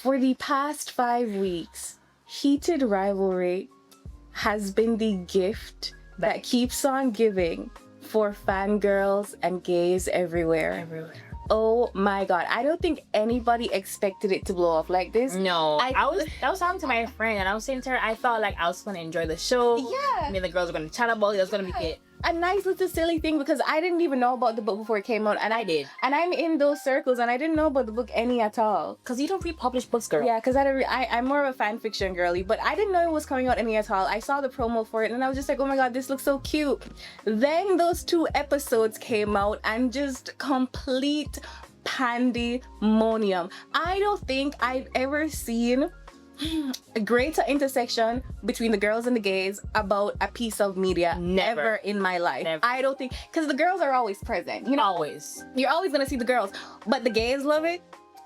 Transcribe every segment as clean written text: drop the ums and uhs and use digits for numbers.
For the past 5 weeks, heated rivalry has been the gift that keeps on giving for fangirls and gays everywhere. Oh my god, I don't think anybody expected it to blow up like this. No, I was talking to my friend and I was saying to her, I thought like I was gonna enjoy the show. Yeah. I mean, the girls were gonna chat about it. It was gonna be it. A nice little silly thing, because I didn't even know about the book before it came out, and I did. And I'm in those circles, and I didn't know about the book any at all. Cause you don't read published books, girl. Yeah, because I'm more of a fan fiction girly, but I didn't know it was coming out any at all. I saw the promo for it, and I was just like, oh my god, this looks so cute. Then those 2 episodes came out, and just complete pandemonium. I don't think I've ever seen a greater intersection between the girls and the gays about a piece of media ever in my life. Never. I don't think, because the girls are always present, you know. Always. You're always gonna see the girls, but the gays love it,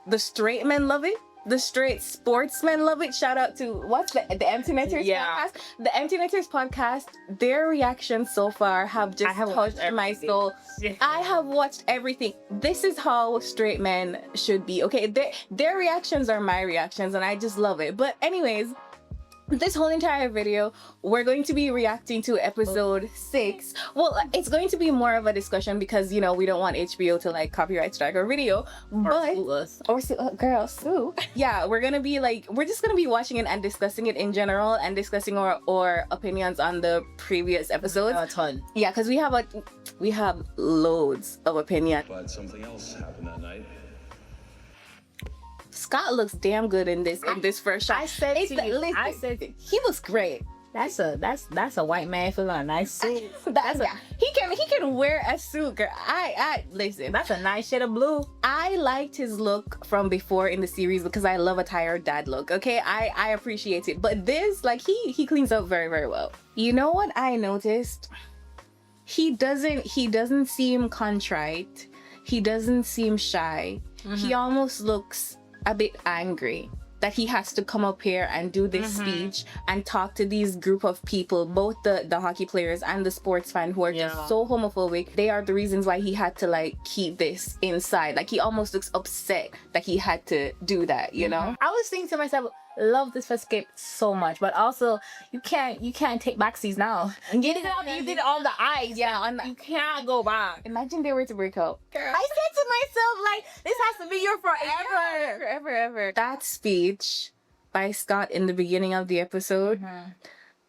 the straight men love it, the straight sportsmen love it. Shout out to what's the Empty Netters podcast. The Empty Netters podcast, their reactions so far have just touched my soul. I have watched everything. This is how straight men should be, okay? Their reactions are my reactions, and I just love it. But anyways, this whole entire video, we're going to be reacting to episode 6. Well, it's going to be more of a discussion because, you know, we don't want HBO to like copyright strike our video, or sue girl, sue. Yeah, we're gonna be like, we're just gonna be watching it and discussing it in general, and discussing our opinions on the previous episodes. A ton. Yeah, because we have loads of opinion. But something else happened that night. Scott looks damn good in this first shot. I said he looks great. That's a white man feeling a nice suit. He can wear a suit, girl. I listen. That's a nice shade of blue. I liked his look from before in the series because I love a tired dad look. Okay, I appreciate it. But this, like, he cleans up very, very well. You know what I noticed? He doesn't seem contrite. He doesn't seem shy. He almost looks a bit angry that he has to come up here and do this speech and talk to these group of people, both the hockey players and the sports fan, who are just so homophobic. They are the reasons why he had to like keep this inside. Like, he almost looks upset that he had to do that, you know? I was thinking to myself, love this first skip so much, but also you can't take backsies now. You did it on the ice. Yeah, you can't go back. Imagine they were to break up. Girl. I said to myself, like, this has to be your forever. Forever. That speech by Scott in the beginning of the episode,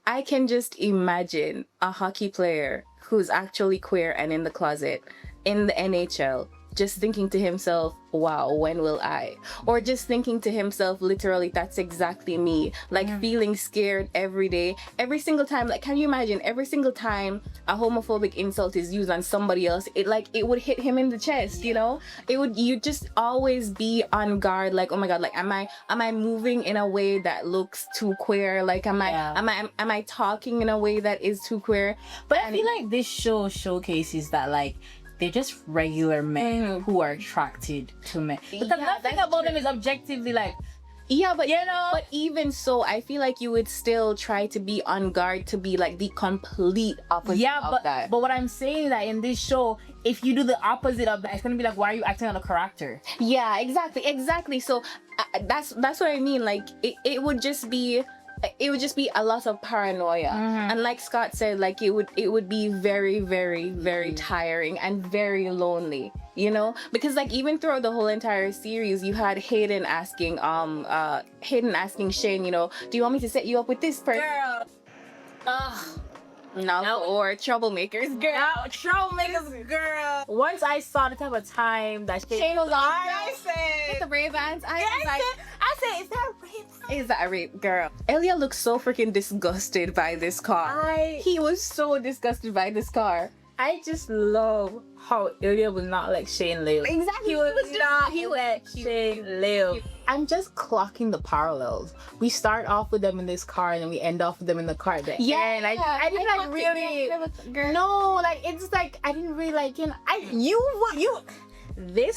I can just imagine a hockey player who's actually queer and in the closet in the NHL just thinking to himself, wow, when will I? Or just thinking to himself, literally, that's exactly me. Like, feeling scared every day, every single time. Like, can you imagine every single time a homophobic insult is used on somebody else, it would hit him in the chest, you know? You just always be on guard, like, oh my god, like, am I moving in a way that looks too queer? Like, am I talking in a way that is too queer? But I feel like this show showcases that, like, they're just regular men who are attracted to men. But nothing about them is objectively like, yeah, but you know, but even so, I feel like you would still try to be on guard to be like the complete opposite of that. But what I'm saying is that in this show, if you do the opposite of that, it's gonna be like, why are you acting on a character? Yeah, exactly. So that's what I mean. Like, it would just be a lot of paranoia, and like Scott said, like, it would be very, very, very tiring and very lonely, you know, because like even throughout the whole entire series, you had Hayden asking Shane, you know, do you want me to set you up with this person? Girl. No, or troublemakers, girl. No, troublemakers, girl. Once I saw the type of time that Shane was on, I said, with the Ray-Bans, I said, is that a rape? Is that a rape, girl? Elia looks so freaking disgusted by this car. He was so disgusted by this car. I just love how Ilya was not like Shane Leo. Exactly. He was Shane Leo. I'm just clocking the parallels. We start off with them in this car and then we end off with them in the car. I didn't like really. Girl. No, like, it's like I didn't really like, you know, this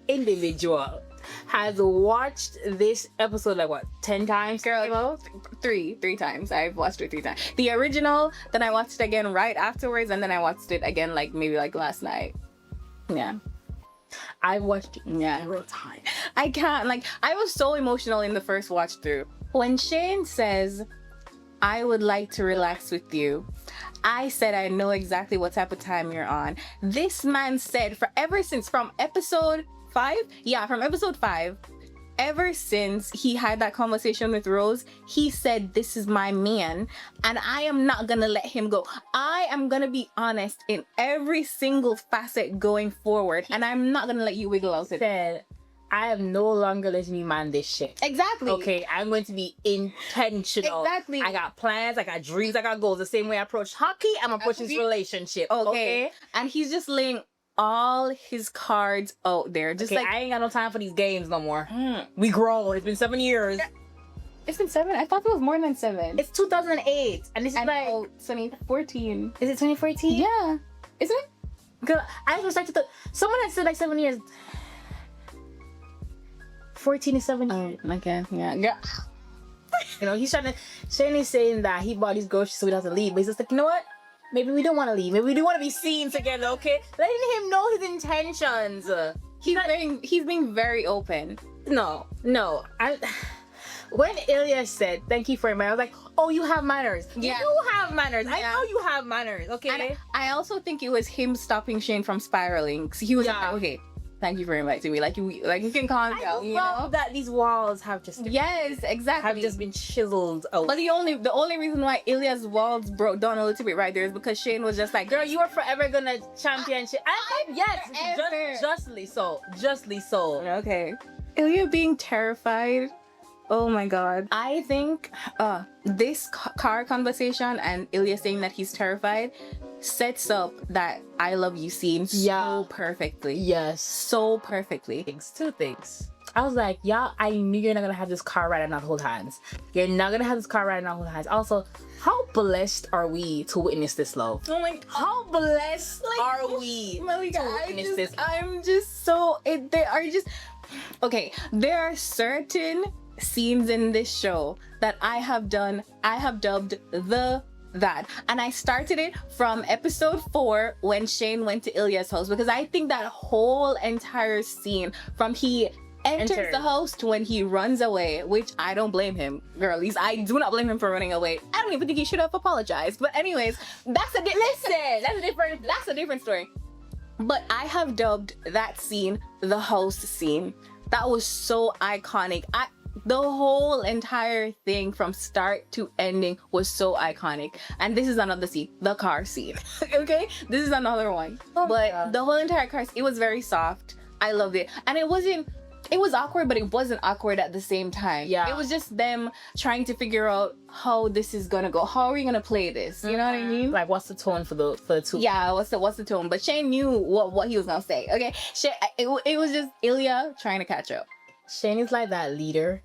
individual has watched this episode like what, 10 times? Girl, three times. I've watched it 3 times. The original, then I watched it again right afterwards, and then I watched it again like maybe like last night. Yeah. I watched it Yeah. several times. I can't, like, I was so emotional in the first watch through. When Shane says, I would like to relax with you, I said I know exactly what type of time you're on. This man said from episode 5, from episode 5, ever since he had that conversation with Rose, he said, this is my man, and I am not gonna let him go. I am gonna be honest in every single facet going forward, and I'm not gonna let you wiggle out it. Said, I am no longer letting you man this shit. Exactly. Okay, I'm going to be intentional. Exactly. I got plans, I got dreams, I got goals. The same way I approach hockey, I'm approaching this relationship. Okay. And he's just laying all his cards out there. Just Okay, like, I ain't got no time for these games no more. We grown. It's been 7 years. it's been 7? I thought it was more than 7. It's 2008, and this is And like, 2014. is it 2014? Yeah. Isn't it? Girl, I was like, someone had said like 7 years. 14 is 7 years. Okay. Yeah. Girl. You know, Shane is saying that he bought these groceries so he doesn't leave, but he's just like, you know what? Maybe we don't want to leave. Maybe we do want to be seen together, okay? Letting him know his intentions. He's being very open. No. When Ilya said, thank you for your manners, I was like, oh, you have manners. Yeah. You have manners. I Yeah. know you have manners, okay? And I also think it was him stopping Shane from spiraling. So he was Yeah. like, okay, thank you for inviting me. Like you can calm down, you love know? that these walls have just Yes, exactly. have just been chiseled out. But the only reason why Ilya's walls broke down a little bit right there is because Shane was just like, Girl, you are forever gonna championship. Yes, Forever. justly so. Justly so. okay. Ilya being terrified. Oh my god. I think this car conversation and Ilya saying that he's terrified sets up that I love you scene so perfectly. Yes. So perfectly. Two things. I was like, y'all, I knew you're not gonna have this car ride and not hold hands. You're not gonna have this car ride and not hold hands. Also, how blessed are we to witness this love? Oh my god. How blessed are we Malika, to witness this? I'm just so they are just okay. There are certain scenes in this show that I have dubbed that, and I started it from episode 4 when Shane went to Ilya's house, because I think that whole entire scene from he enters the house to when he runs away, which I don't blame him, girlies. I do not blame him for running away. I don't even think he should have apologized. But anyways, that's a different story. But I have dubbed that scene the house scene. That was so iconic. The whole entire thing from start to ending was so iconic. And this is another scene, the car scene. Okay? This is another one. But the whole entire car scene, it was very soft. I loved it. And it was awkward, but it wasn't awkward at the same time. Yeah. It was just them trying to figure out how this is gonna go. How are we gonna play this? You know what I mean? Like, what's the tone for the two? Yeah, what's the tone? But Shane knew what he was gonna say. Okay, it was just Ilya trying to catch up. Shane is like that leader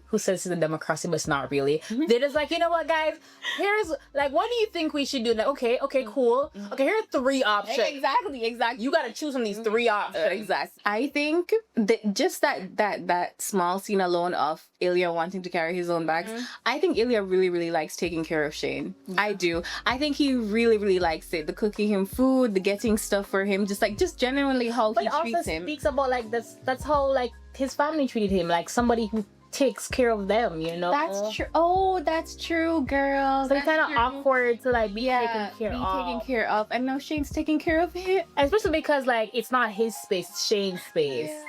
who says it's a democracy, but it's not really. They're just like, you know what, guys? Here's like, what do you think we should do? Like, okay, cool. Okay, here are 3 options. Exactly. You gotta choose from these 3 options. Exactly. I think that just that small scene alone of Ilya wanting to carry his own bags, I think Ilya really, really likes taking care of Shane. I do. I think he really, really likes it. The cooking him food, the getting stuff for him, just genuinely how he treats him. Speaks about like that's how like his family treated him, like somebody who takes care of them, you know. That's true. Oh, that's true, girl. So it's kind of awkward to like be taken care of. And now Shane's taking care of him. Especially because like it's not his space, it's Shane's space. Yeah.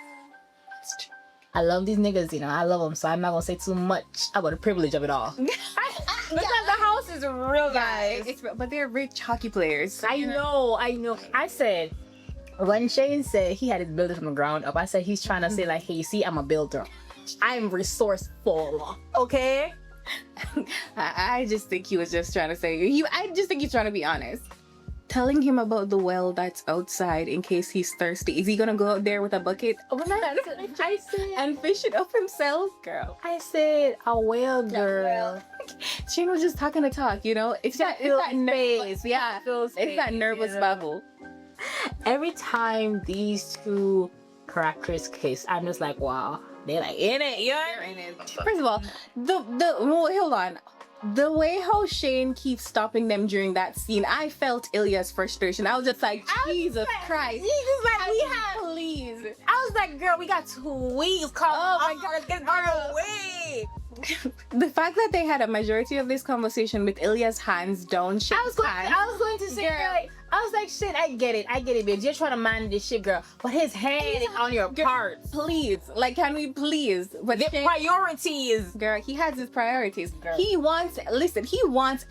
That's true. I love these niggas, you know. I love them, so I'm not gonna say too much about the privilege of it all. Because the house is real, guys. But they're rich hockey players. I know. I said, when Shane said he had his building from the ground up, I said he's trying to say like, hey, you see, I'm a builder. I'm resourceful. Okay? I just think he was just trying to say, I just think he's trying to be honest. Telling him about the well that's outside in case he's thirsty. Is he gonna go out there with a bucket? I said, and fish it up himself? Girl. I said, a whale, girl. Shane was just talking to talk, you know? It's that nervous. Yeah. It's that nervous babble. Every time these 2 characters kiss, I'm just like, wow. They're like in it, yeah. First of all, hold on. The way how Shane keeps stopping them during that scene, I felt Ilya's frustration. I was just like, Jesus Christ. Jesus, like, Please. I was like, girl, we got 2 weeks. Come on, my God, let's get her away. The fact that they had a majority of this conversation with Ilya's hands down Shane's I was going to say, Girl. like, I was like, shit, I get it, babes. You're trying to manage this shit, girl. But his hand is on your parts. Please, like, can we please? But The priorities. girl, he has his priorities. Girl. He wants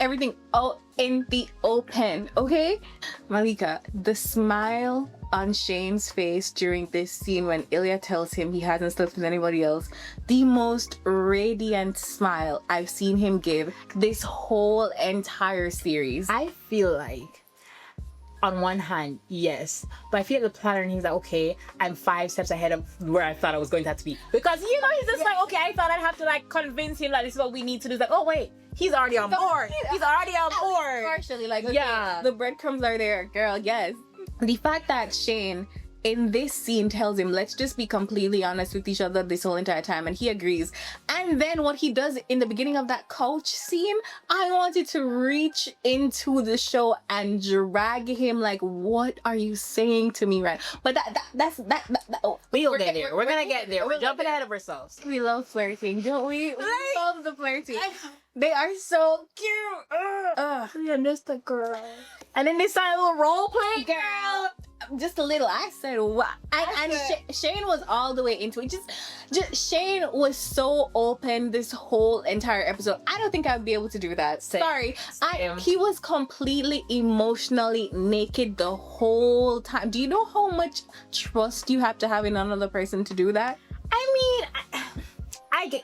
everything out in the open, okay? Malika, the smile on Shane's face during this scene when Ilya tells him he hasn't slept with anybody else, the most radiant smile I've seen him give this whole entire series. I feel like, on one hand, yes, but I feel like the planner, he's like, okay, I'm 5 steps ahead of where I thought I was going to have to be. Because, you know, he's just like, okay, I thought I'd have to, like, convince him that this is what we need to do. It's like, oh, wait, he's already on board. He's already on board. Partially, like, okay, Yeah. the breadcrumbs are there, girl, yes. The fact that Shane in this scene tells him, let's just be completely honest with each other this whole entire time, and he agrees. And then what he does in the beginning of that couch scene, I wanted to reach into the show and drag him like, what are you saying to me, right? But that's oh, We'll get there. We're gonna get there. We're we'll jumping get ahead of ourselves. we love flirting, don't we? We Like- love the flirting. They are so cute. Ugh. Yeah, just a girl. And then they started a little role play, Girl, just a little. I said what? And Shane was all the way into it. Just Shane was so open this whole entire episode. I don't think I'd be able to do that. Same. Sorry, Same. he was completely emotionally naked the whole time. Do you know how much trust you have to have in another person to do that? I mean,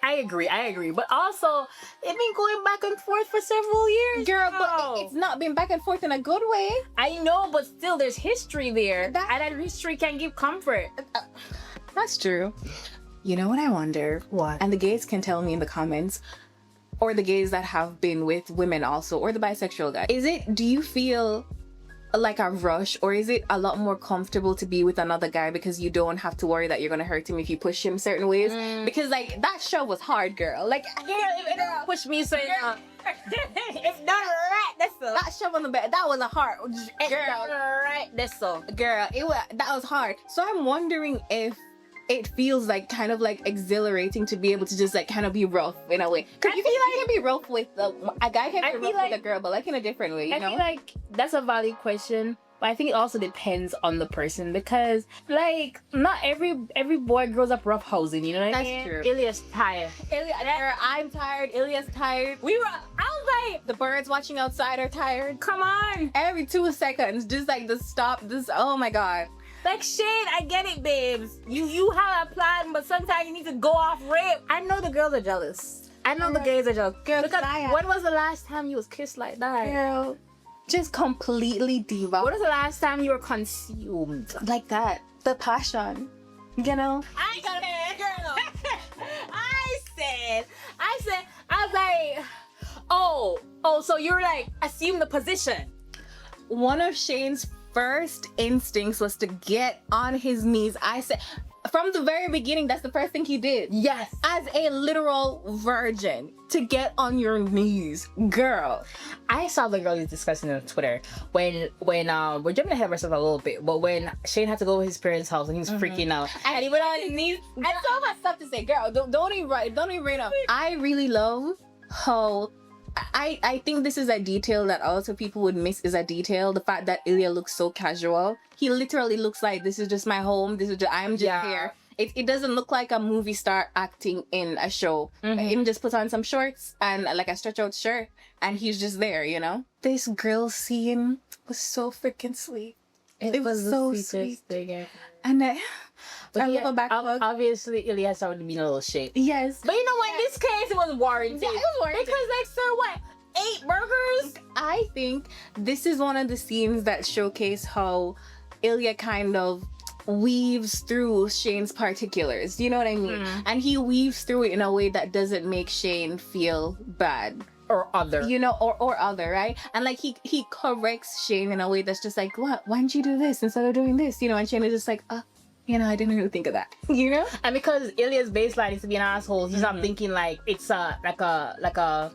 I agree. But also, it's been going back and forth for several years. Girl, now. but it's not been back and forth in a good way. I know, but still, there's history there. That- And that history can give comfort. That's true. You know what I wonder? What? And the gays can tell me in the comments, or the gays that have been with women also, or the bisexual guy. Do you feel like a rush, or is it a lot more comfortable to be with another guy because you don't have to worry that you're gonna hurt him if you push him certain ways? Because like that show was hard, girl. Like Girl, push me so it's not right. That's so. that show on the bed, that was a hard It's girl. not right. That's so. Girl, that was hard. So I'm wondering if it feels like kind of like exhilarating to be able to just like kind of be rough in a way. Cause I you feel can be rough with a guy can I be feel rough with like- a girl, but like in a different way, you I know? feel like that's a valid question, but I think it also depends on the person because, like, not every boy grows up roughhousing. You know what I That's mean? true. Ilya's tired. Girl, I'm tired. Ilya's tired. I was like, The birds watching outside are tired. come on. Every 2 seconds, just like the stop. This, oh my god. Like, shit, I get it, babes. You have a plan, but sometimes you need to go off rip. I know the girls are jealous. I know the gays are jealous. Girl, Because I am. when was the last time you was kissed like that? Girl, just completely devout. When was the last time you were consumed? Like that. The passion. You know? I said, girl. I was like, oh, so you're like, assume the position. One of Shane's first instincts was to get on his knees. I said, from the very beginning, that's the first thing he did. Yes. As a literal virgin, to get on your knees, girl. I saw the girl discussing on Twitter when we're jumping ahead of ourselves a little bit, but when Shane had to go to his parents' house and he was freaking out, and he went on his knees. I still have stuff to say, girl. Don't even write up. I really love how. I think this is a detail that also people would miss is a detail. The fact that Ilya looks so casual. He literally looks like this is just my home. I'm just here. It doesn't look like a movie star acting in a show. Him just put on some shorts and like a stretch out shirt and he's just there, you know? This grill scene was so freaking sweet. It was so sweet. And I love a back hug. Obviously, Ilya started to be in a little shape. Yes. But you know what? In this case, it was warranted. Yeah, it was warranted. Because, like, sir, what? 8 burgers? I think this is one of the scenes that showcase how Ilya kind of weaves through Shane's particulars. Do you know what I mean? And he weaves through it in a way that doesn't make Shane feel bad. Or other. You know, or other, right? And like he corrects Shane in a way that's just like, what? Why didn't you do this instead of doing this? You know, and Shane is just like, you know, I didn't really think of that. You know? And because Ilya's baseline is to be an asshole, he's not thinking like it's like a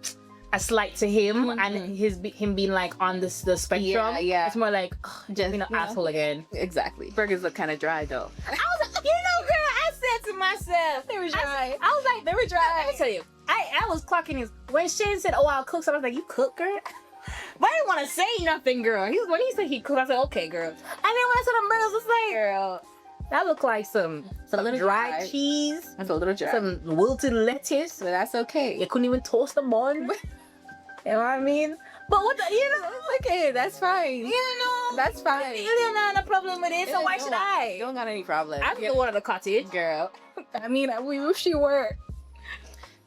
a slight to him and him being like on the spectrum. Yeah. It's more like just asshole again. Exactly. Burgers look kind of dry though. I was like, girl, I said to myself, They were dry. I was like, They were dry. Let me tell you, I was clocking his when Shane said, "Oh, I'll cook," so I was like, "You cook, girl?" But I didn't want to say nothing, girl. When he said he cooked, I said, "Okay, girl." And then when I saw the burgers, I was like, "Girl, that looked like some little dry dry. cheese, That's a little dry. some wilted lettuce. But that's okay. You couldn't even toast the bun." You know what I mean? But what the, It's okay. That's fine. That's fine. You don't have a problem with it, so why should I? You don't got any problem. I'm the one of the cottage. Girl. I mean, we wish you were.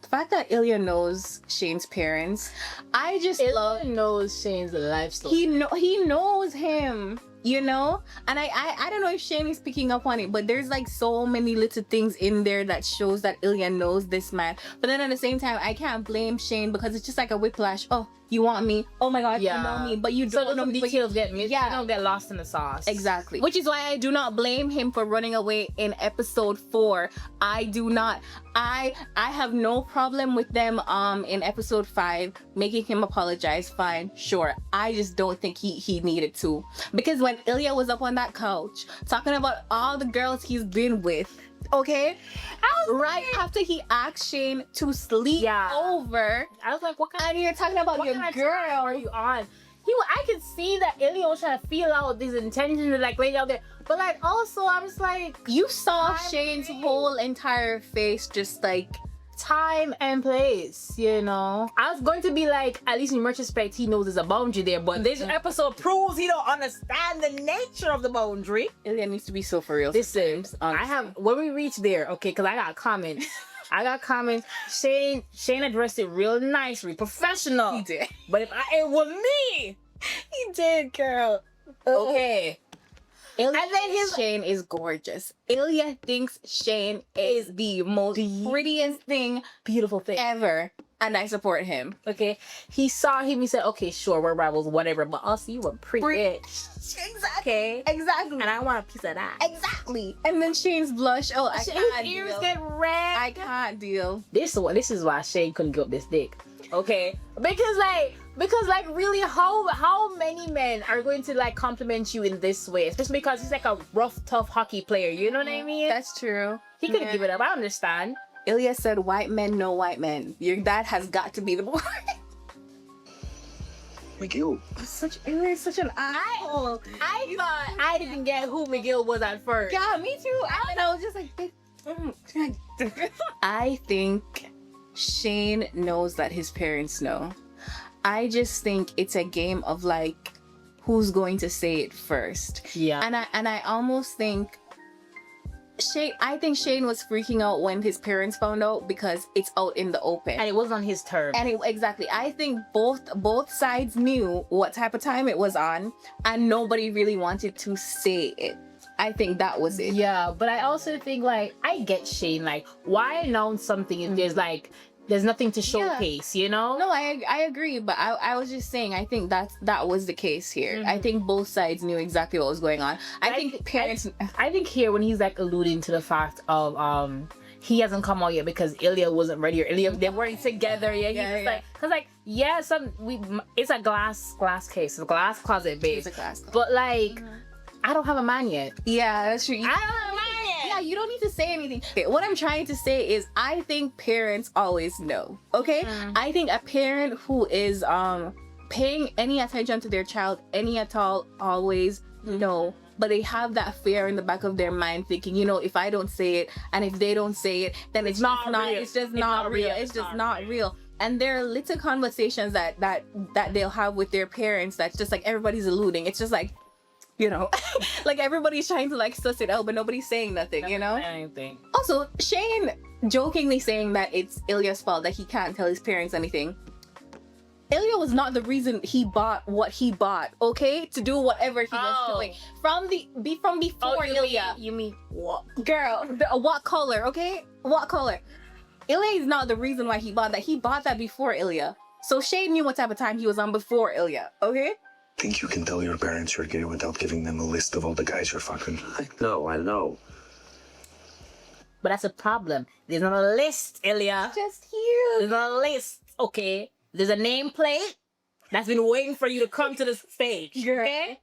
The fact that Ilya knows Shane's parents, I just love. knows Shane's life story. He knows him, you know. And I don't know if Shane is picking up on it, but there's like so many little things in there that shows that Ilya knows this man. But then at the same time, I can't blame Shane because it's just like a whiplash. Oh, you want me? Oh my God, you know me, but you don't know me. Details get missed. Yeah. You don't get lost in the sauce. Exactly. Which is why I do not blame him for running away in episode 4. I do not. I have no problem with them in episode 5 making him apologize. Fine, sure. I just don't think he needed to. Because when Ilya was up on that couch talking about all the girls he's been with, okay? Right after he asked Shane to sleep over. I was like, what kind And you're talking about what your kind of girl. time are you on? I could see that Ilya was trying to feel out these intentions to like lay out there. But like also I'm just like You saw Time Shane's and whole entire face just like time and place, you know. I was going to be like, at least in retrospect, he knows there's a boundary there, but this episode proves he don't understand the nature of the boundary. Ilya needs to be so for real. Listen, I have when we reach there, okay, because I got comments. Shane addressed it real nice, real professional. He did. But if it was me, He did, girl. okay. Ilya And then his- Shane is gorgeous. Ilya thinks Shane is the most prettiest thing Beautiful thing. ever, and I support him. Okay, he saw him. He said, "Okay, sure, we're rivals, whatever." But also, you were pretty bitch. Exactly. Okay, Exactly. and I want a piece of that. Exactly. And then Shane's blush. Oh, I can't His ears deal. get red. I can't deal. This is why Shane couldn't give up this dick. Okay, because really, how many men are going to like compliment you in this way? Especially because he's like a rough, tough hockey player. You know what I mean? That's true. He couldn't give it up. I understand. Ilya said, "White men know white men." Your dad has got to be the boy. McGill. Ilya is such an asshole. I thought I didn't get who McGill was at first. Yeah, me too. And I was just like, I think Shane knows that his parents know. I just think it's a game of like, who's going to say it first. Yeah. And I almost think I think Shane was freaking out when his parents found out because it's out in the open. And it wasn't on his term. And exactly. I think both sides knew what type of time it was on, and nobody really wanted to say it. I think that was it. Yeah, but I also think like I get Shane. Like, why announce something if there's nothing to showcase, you know? No, I agree, but I was just saying I think that was the case here. I think both sides knew exactly what was going on. I think parents. I think here when he's like alluding to the fact of he hasn't come out yet because Ilya wasn't ready or Ilya they weren't together yet. It's a glass case, a glass closet, babe. It's a glass. But like, I don't have a man yet. Yeah, that's true. I don't have a man yet. Yeah, you don't need to say anything. Okay, what I'm trying to say is I think parents always know. Okay? I think a parent who is paying any attention to their child, any at all, always know. But they have that fear in the back of their mind thinking, you know, if I don't say it and if they don't say it, then it's just not real. It's just not real. And there are little conversations that they'll have with their parents that's just like everybody's alluding. It's just like, you know, like everybody's trying to like suss it out, but nobody's saying nothing, you know? Anything. Also, Shane jokingly saying that it's Ilya's fault that he can't tell his parents anything. Ilya was not the reason he bought what he bought, okay? To do whatever he was doing. From before Ilya. You mean what? Girl, what color, okay? What color? Ilya is not the reason why he bought that. He bought that before Ilya. So Shane knew what type of time he was on before Ilya, okay? Think you can tell your parents you're gay without giving them a list of all the guys you're fucking? I know. But that's a problem. There's not a list, Ilya. Just here. There's not a list, okay? There's a nameplate that's been waiting for you to come to the stage. Okay?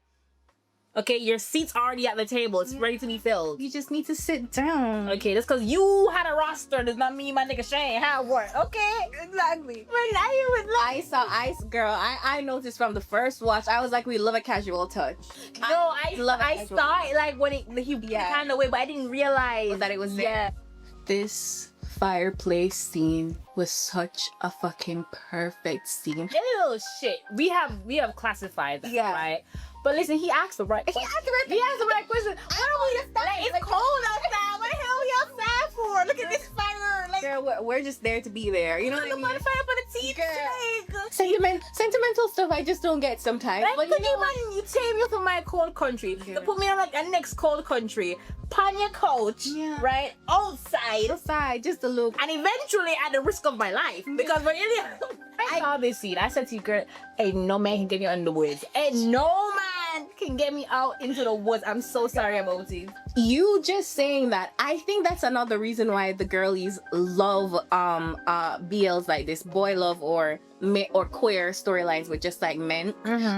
Okay, your seat's already at the table. It's ready to be filled. You just need to sit down. Okay, that's because you had a roster. Does not mean my nigga Shane had one. Okay? Exactly. But now you would I noticed from the first watch, I was like, we love a casual touch. I saw it like when he kind of way, but I didn't realize that it was there. Yeah. This fireplace scene was such a fucking perfect scene. Little shit. We have classified that, right? But listen, he asked the right question. He asked the right question. It's cold outside. What the hell are we outside for? Look at this fire. Like, girl, we're just there to be there. You know what I mean? Fire for the tea. Sentimental stuff I just don't get sometimes. Like, but could you imagine you take me from my cold country, you put me on like a next cold country, on your couch, right? Outside, just a look. And eventually at the risk of my life. Because when I saw this scene, I said to you, girl, ain't no man can get me in the woods. Ain't no man can get me out into the woods. I'm so sorry about it. You just saying that, I think that's another reason why the girlies love BLs like this, boy love or queer storylines with just like men.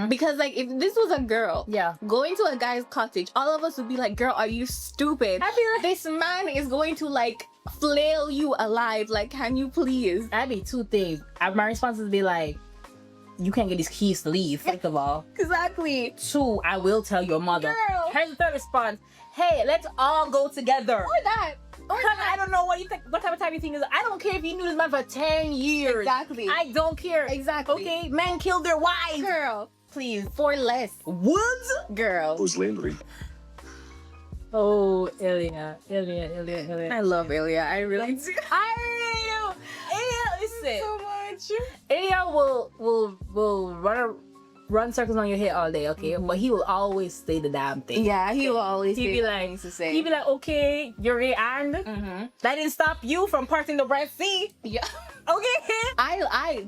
Because like if this was a girl going to a guy's cottage, all of us would be like, girl, are you stupid? I feel like this man is going to like flail you alive. Like, can you please? That'd be two things. My response would be like, you can't get these keys to leave, first of all. Exactly. Two, I will tell your mother. Girl. Here's the third response. Hey, let's all go together. Or that. I don't know what you think. What type of time you think is? I don't care if you knew this man for 10 years. Exactly. I don't care. Exactly. Okay, men killed their wives. Girl, please, for less. Woods? Girl. Who's Landry? Oh, Ilya. I love Ilya. I really do. I really do. Ilya, listen. So much. Ilya will run circles on your head all day, okay? But he will always say the damn thing. Yeah, he will always He'd be like, things to say. He'd be like, okay, you're a and that didn't stop you from parting the Red Sea. Yeah. Okay.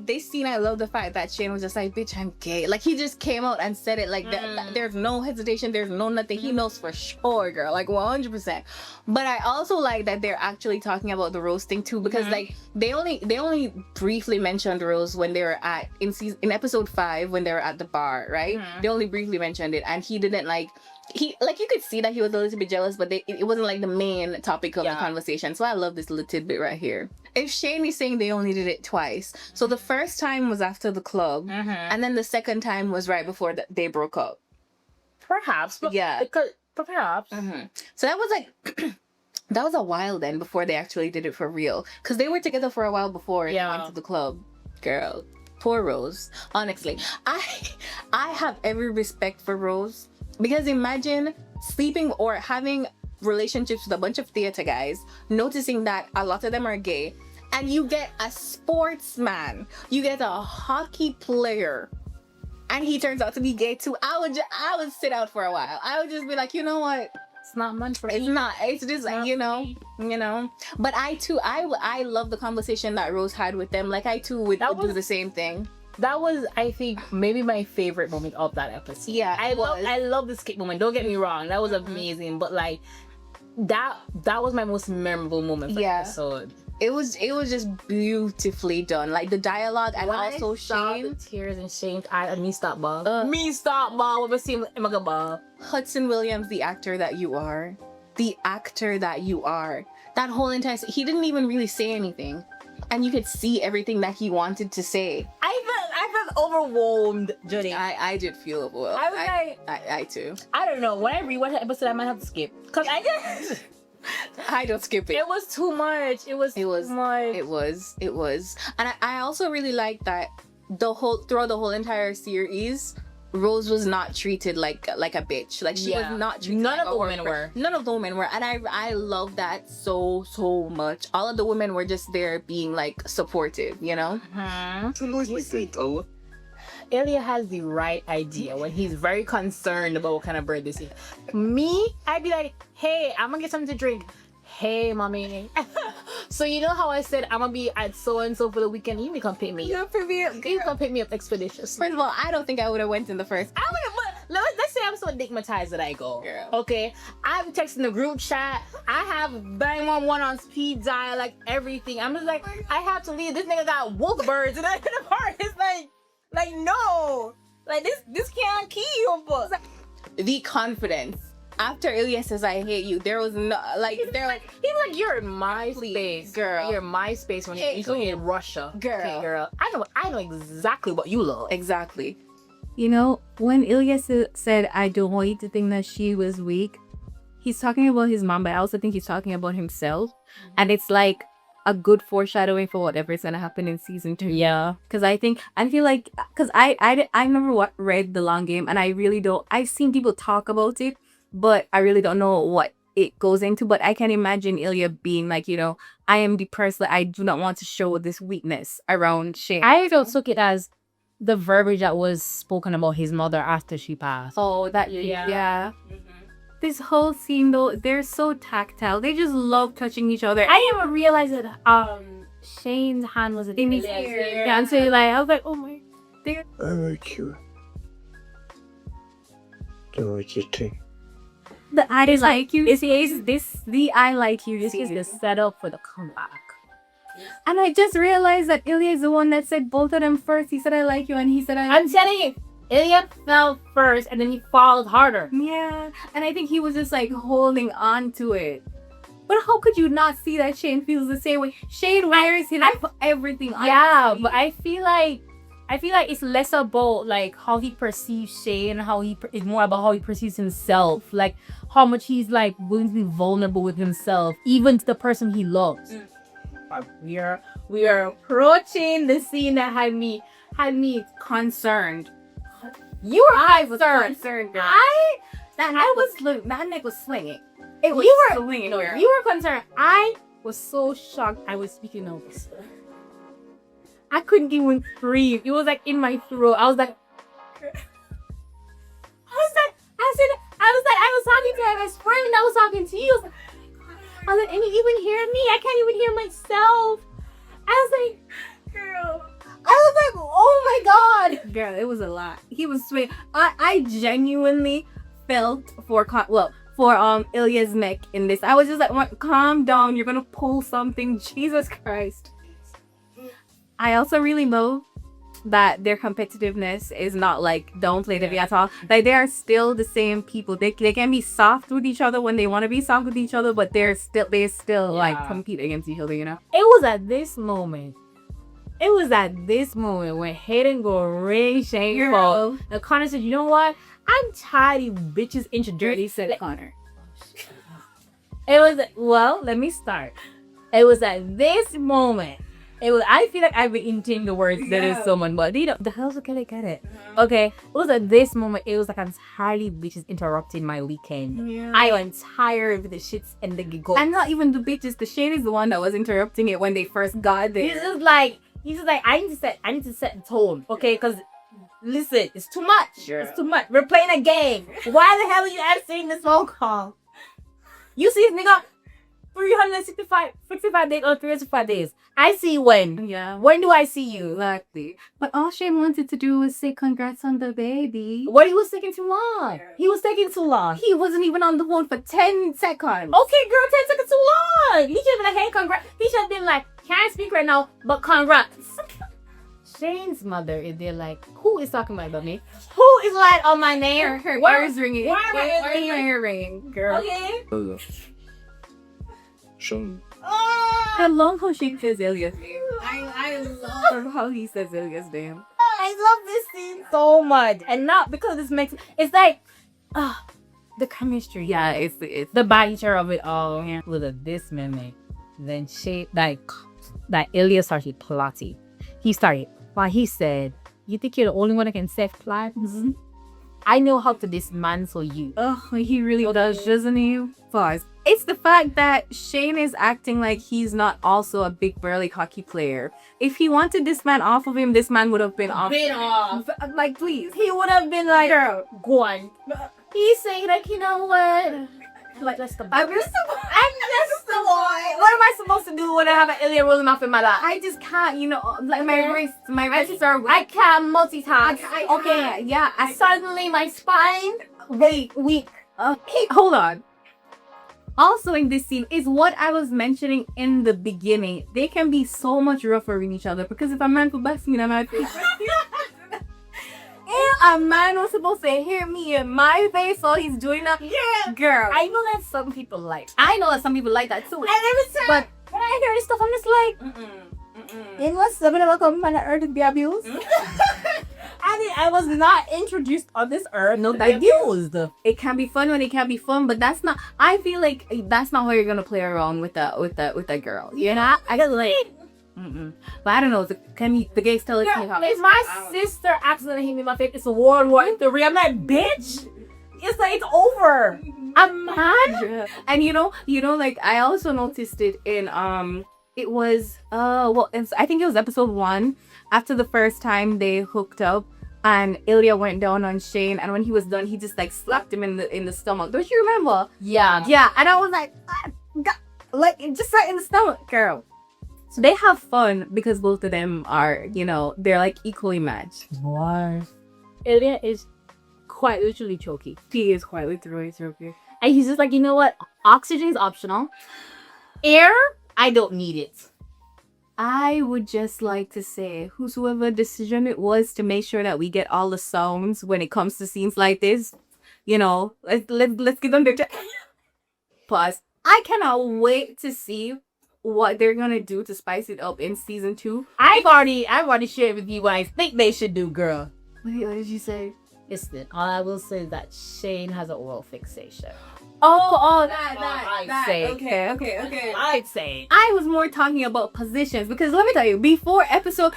This scene, I love the fact that Shane was just like, bitch, I'm gay. Like, he just came out and said it like that. There's no hesitation. There's no nothing. He knows for sure, girl. Like, 100%. But I also like that they're actually talking about the roasting too, because like they only briefly mentioned Rose when they were in episode 5 when they were at the bar, right? They only briefly mentioned it, and he didn't like. You could see that he was a little bit jealous, but it wasn't like the main topic of the conversation. So I love this little tidbit right here. If Shane is saying they only did it twice, so the first time was after the club, and then the second time was right before they broke up. Perhaps, but perhaps. So that was like that was a while then before they actually did it for real, because they were together for a while before they went to the club. Girl, poor Rose. Honestly, I have every respect for Rose. Because imagine sleeping or having relationships with a bunch of theater guys, noticing that a lot of them are gay, and you get a sportsman, you get a hockey player, and he turns out to be gay too. I would sit out for a while. I would just be like, you know what? It's not meant for me. It's not. It's just like, you know. But I love the conversation that Rose had with them. Like, I too would do the same thing. That was, I think, maybe my favorite moment of that episode. Yeah, I love the skate moment. Don't get me wrong, that was amazing. But like, that was my most memorable moment for the episode. It was just beautifully done. Like the dialogue and when also I saw Shane. The tears and Shane. Me stop, Bob. Me stop, Bob. What was seeing Bob? Hudson Williams, the actor that you are, that whole entire he didn't even really say anything. And you could see everything that he wanted to say. I felt overwhelmed, Jody. I did feel overwhelmed. I was like, I too. I don't know. When I rewatch that episode, I might have to skip. Because I don't skip it. It was too much. It was too much. It was. And I also really like that throughout the whole entire series, Rose was not treated like a bitch. Like she was not treated. None of the women were. None of the women were, and I love that so much. All of the women were just there being like supportive, you know. Ilya has the right idea when he's very concerned about what kind of bird this is. Me, I'd be like, hey, I'm gonna get something to drink. Hey, mommy. So you know how I said I'm gonna be at so and so for the weekend? You can come pick me up. You come pick me up expeditiously. First of all, I don't think I would have went in the first. I would have, but let's say I'm so stigmatized that I go. Girl. Okay, I'm texting the group chat. I have 911 on speed dial, like everything. I'm just like, I have to leave. This nigga got wolf birds in the park. It's like no, like this can't keep. The confidence. After Ilya says I hate you, there was no like He's like you're in my space, girl. You're in my space when you're in Russia, girl. Okay, girl. I know exactly what you love. Exactly. You know, when Ilya said, I don't want you to think that she was weak, he's talking about his mom, but I also think he's talking about himself. And it's like a good foreshadowing for whatever's going to happen in season 2. Yeah. Because I feel like, because I never read The Long Game, and I really don't, I've seen people talk about it, but I really don't know what it goes into. But I can imagine Ilya being like, you know, I am the person, I do not want to show this weakness around Shane. I don't took it as the verbiage that was spoken about his mother after she passed. Oh, that, Yeah. This whole scene, though, they're so tactile. They just love touching each other. I didn't even realize that Shane's hand was in his ear. Yeah, and so like, I was like, oh my. I like you. Do what you think. The I like you. The I like you. This is the setup for the comeback. And I just realized that Ilya is the one that said both of them first. He said I like you, and he said I'm telling you, Ilya fell first, and then he followed harder. Yeah, and I think he was just like holding on to it. But how could you not see that Shane feels the same way? Shane wires him for everything. Yeah, but I feel like it's less about like how he perceives Shane, it's more about how he perceives himself, like how much he's like willing to be vulnerable with himself, even to the person he loves. We are approaching the scene that had me concerned. You were concerned. Girl. That neck was swinging. It was swinging. You were concerned. I was so shocked. I was speaking of. I couldn't even breathe. It was like in my throat. I was talking to my best friend. I was talking to you. I was like, and you even hear me? I can't even hear myself. I was like, girl. I was like, oh my god. Girl, it was a lot. He was sweet. I genuinely felt for Ilya's neck in this. I was just like, calm down. You're gonna pull something. Jesus Christ. I also really love that their competitiveness is not like don't play the at all. Like they are still the same people. They can be soft with each other when they want to be soft with each other, but they still like compete against each other, you know? It was at this moment when Hayden go ring Shane fault. And Connor said, you know what? I'm tired of bitches introducing. Said Connor. It was, well, let me start. It was at this moment. I feel like I've been intending the words that is someone, but they don't. The hell's okay, get it? Okay, it was at this moment. It was like I'm tired of bitches interrupting my weekend. Yeah. I am tired of the shits and the giggles. And not even the bitches. The Shane is the one that was interrupting it when they first got there. He's just like I need to set the tone, okay? Because listen, it's too much. Sure. It's too much. We're playing a game. Why the hell are you answering this phone call? You see this nigga 65 days or 365 days. I see when. Yeah. When do I see you? Exactly. But all Shane wanted to do was say congrats on the baby. What, he was taking too long? He was taking too long. He wasn't even on the phone for 10 seconds. Okay, girl, 10 seconds too long. He should have been like, hey, congrats. He should have been like, can't speak right now, but congrats. Shane's mother is there like, who is talking about me? Who is like on my name? Her ears ringing. Why are my ears ringing, girl? Okay. Shane. I love how she says Ilya's name. I love how he says Ilya's name. I love this scene so much. And not because it's like, the chemistry. Yeah, it's the banter of it all. Yeah. With this mimic, then that Ilya started plotting. He said, you think you're the only one that can set plans? Mm-hmm. I know how to dismantle you. Oh, he really does, doesn't he? Pause. It's the fact that Shane is acting like he's not also a big burly hockey player. If he wanted this man off of him, this man would have been off. Like, please. He would have been like, girl, go on. He's saying like, you know what? Like, I'm just the one. What am I supposed to do when I have an Ilya rolling off in my lap? I just can't, like my wrists are weak. I can't multitask. Okay, yeah. Suddenly my spine, weak. Okay, hold on. Also in this scene is what I was mentioning in the beginning. They can be so much rougher in each other because if a man for best me, I'm not. If a man was supposed to hit me in my face while he's doing that, Yeah. girl. I know that some people like. I know that some people like that too. And every time But when I hear this stuff, I'm just like, it was something about come on earth to be abused. I was not introduced on this earth. No, to that be abused. it can be fun when it can be fun, but that's not. I feel like that's not how you're gonna play around with that girl. You know, I got like. But I don't know. The gay still like Girl, if my sister accidentally hit me in my face, it's a World War III. I'm like, bitch. It's like it's over. I'm mad. And you know, like I also noticed it in it was I think it was episode 1 after the first time they hooked up and Ilya went down on Shane, and when he was done he just like slapped him in the stomach. Don't you remember? Yeah. And I was like, like just right in the stomach, girl. So they have fun because both of them are, they're like equally matched. Why? Ilya is quite literally choky. He is quite literally choky. And he's just like, you know what? Oxygen is optional. Air, I don't need it. I would just like to say, whosoever decision it was to make sure that we get all the sounds when it comes to scenes like this, let's give them their pause. I cannot wait to see what they're gonna do to spice it up in season 2. I've already shared with you what I think they should do, girl. Wait, what did you say? Listen, all I will say is that Shane has an oral fixation. That. say. Okay. I'd say. I was more talking about positions because let me tell you, before episode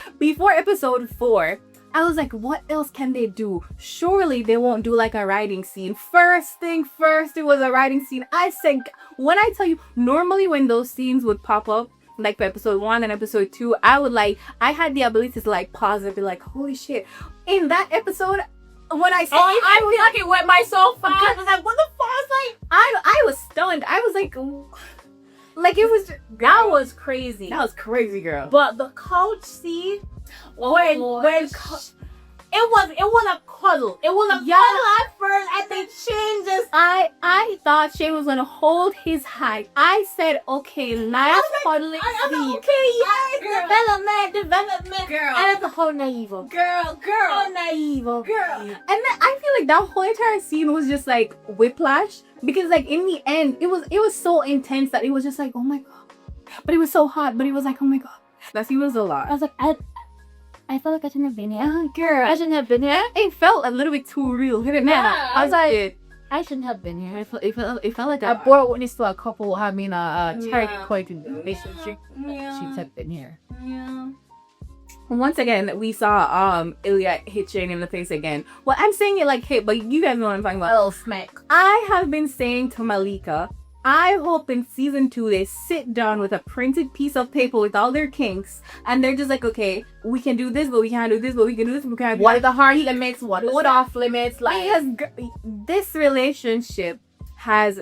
4, I was like, what else can they do? Surely they won't do like a riding scene. First thing first, it was a riding scene. I said, when I tell you, normally when those scenes would pop up, like for episode 1 and episode 2, I had the ability to like pause and be like, holy shit. In that episode, when I saw it, I feel like it went by so fast. I was like, what the fuck? I was stunned. I was like it was, That was crazy. that was crazy, girl. But the couch scene, it was a cuddle. It was a cuddle at first. I think Shane just. I thought Shane was gonna hold his height. I said, okay, nice cuddling scene. Okay, yes, development. Girl. And it's a whole naive. Girl. Whole naive. Girl. And then I feel like that whole entire scene was just like whiplash because like in the end it was so intense that it was just like, oh my god. But it was so hot, but it was like, oh my god. That scene was a lot. I was like, I felt like I shouldn't have been here. Girl, I shouldn't have been here. it felt a little bit too real. Yeah, I was like, I shouldn't have been here. it felt like I that. bore witness to a couple having a terrible relationship. She have been here. Yeah. Once again, we saw Ilya hit Shane in the face again. Well, I'm saying it like hit, but you guys know what I'm talking about. little smack. I have been saying to Malika, I hope in season 2 they sit down with a printed piece of paper with all their kinks, and they're just like, okay, we can do this, but we can't do this, but we can do this, but we can't do What that. are the hard limits? What are the off limits? Like, Because this relationship has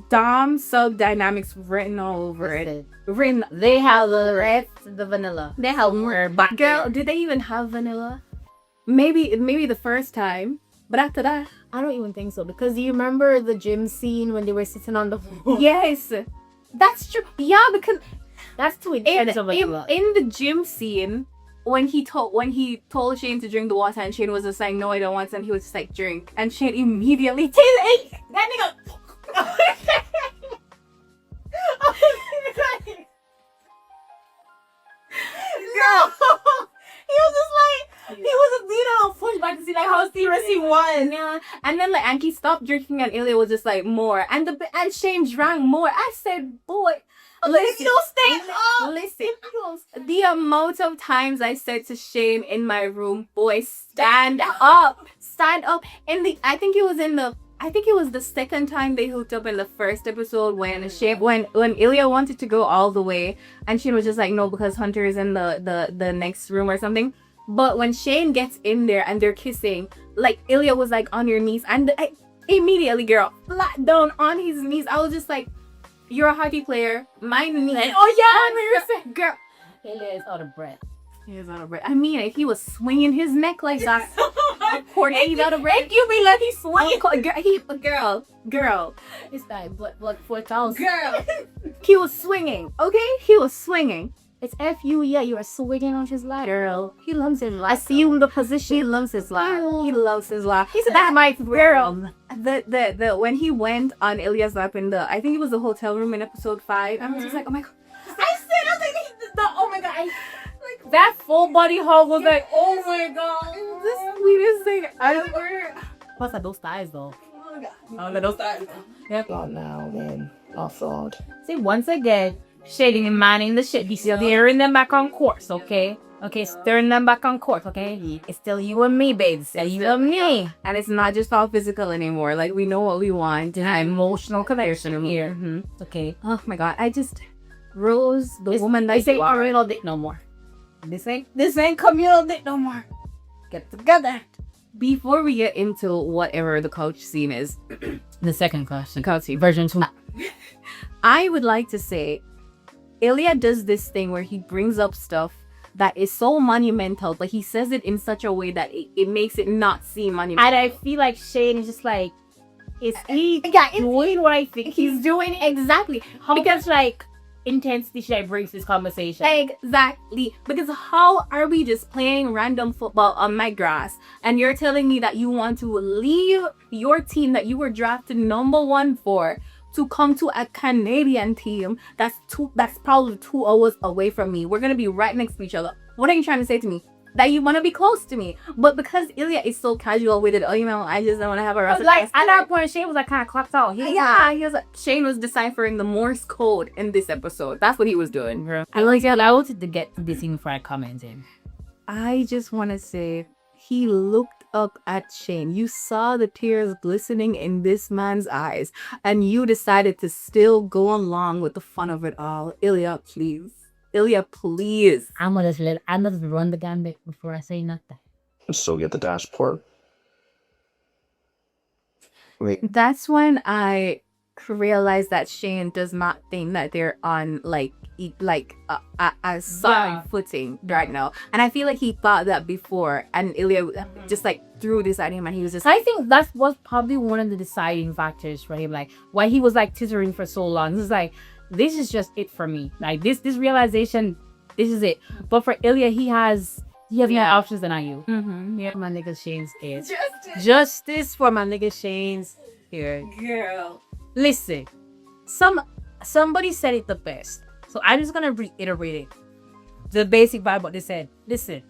Dom sub dynamics written all over it. Written. they have the rest, the vanilla. They have more back. Girl, did they even have vanilla? Maybe the first time, but after that, I don't even think so, because do you remember the gym scene when they were sitting on the floor? yes, that's true. Yeah, because That's too in intense of a the gym scene, when he told Shane to drink the water, and Shane was just like, no, I don't want, and he was just like, drink, and Shane immediately that nigga. Girl, he was just like, he was just being on pushback to see like how serious he was. Yeah, and then like Anki stopped drinking, and Ilya was just like more, and Shane drank more. I said, boy, listen, listen. The amount of times I said to Shane in my room, boy, stand up. I think it was the second time they hooked up in the first episode when Ilya wanted to go all the way, and Shane was just like, no, because Hunter is in the next room or something. But when Shane gets in there and they're kissing, like Ilya was like on your knees, and immediately, girl, flat down on his knees. I was just like, you're a hockey player, my knees. Like, oh yeah, girl. Ilya is out of breath. He was out of breath. I mean, if he was swinging his neck like that, of course he's out of breath. You be like he's swinging. Girl. It's like blood 4,000. Girl. He was swinging. Okay, he was swinging. It's F-U, yeah, you are swinging on his life. Girl, he loves his life. I see him in the position. He loves his life. He loves his life. He's that my girl. The when he went on Ilya's lap in the, I think it was the hotel room in episode 5. I was just like, oh my god. Oh my god, like that full body hug was like, oh my god. The sweetest thing ever. Plus those thighs though. Oh my god. Those thighs. Yep. God now, man. All fraud. See, once again, shading and manning the shit. He's steering them back on course, okay? Okay, steering them back on course, okay? It's still you and me, babes. It's you and me. And it's not just all physical anymore. Like, we know what we want. And Emotional connection here. Mm-hmm. Okay. Oh my god. Rose, the woman that This ain't communal dick no more. This ain't communal dick no more. Get together. Before we get into whatever the couch scene is, The second question. the couch scene, Version 2. I would like to say, Ilya does this thing where he brings up stuff that is so monumental, but he says it in such a way that it makes it not seem monumental. And I feel like Shane is just like, is he doing what I think he's doing? Exactly. How much like intensity should I bring to this conversation? Exactly. Because how are we just playing random football on my grass and you're telling me that you want to leave your team that you were drafted #1 for to come to a Canadian team that's probably 2 hours away from me? We're gonna be right next to each other. What are you trying to say to me? That you want to be close to me? But because Ilya is so casual with it, oh, you know, I just don't want to have a wrestle. Like at that point, Shane was like kind of clocked out. Shane was deciphering the Morse code in this episode. That's what he was doing. I wanted to get to this thing before I comment in. I just want to say, he looked up at Shane. You saw the tears glistening in this man's eyes, and you decided to still go along with the fun of it all. Ilya, please. Ilya, please. I'm gonna just run the gambit before I say nothing. So get the dashboard. Wait. That's when I realized that Shane does not think that they're on a solid footing right now, and I feel like he thought that before, and Ilya just like threw this at him, and he was just. I think that was probably one of the deciding factors for him, like why he was like tittering for so long. This is like, this is just it for me. Like this realization, this is it. But for Ilya, he has more options than I do. Mm-hmm. Yeah, my nigga Shane's here. Justice for my nigga Shane's here. Girl. Listen, somebody said it the best. So I'm just gonna reiterate it. The basic vibe what they said. Listen,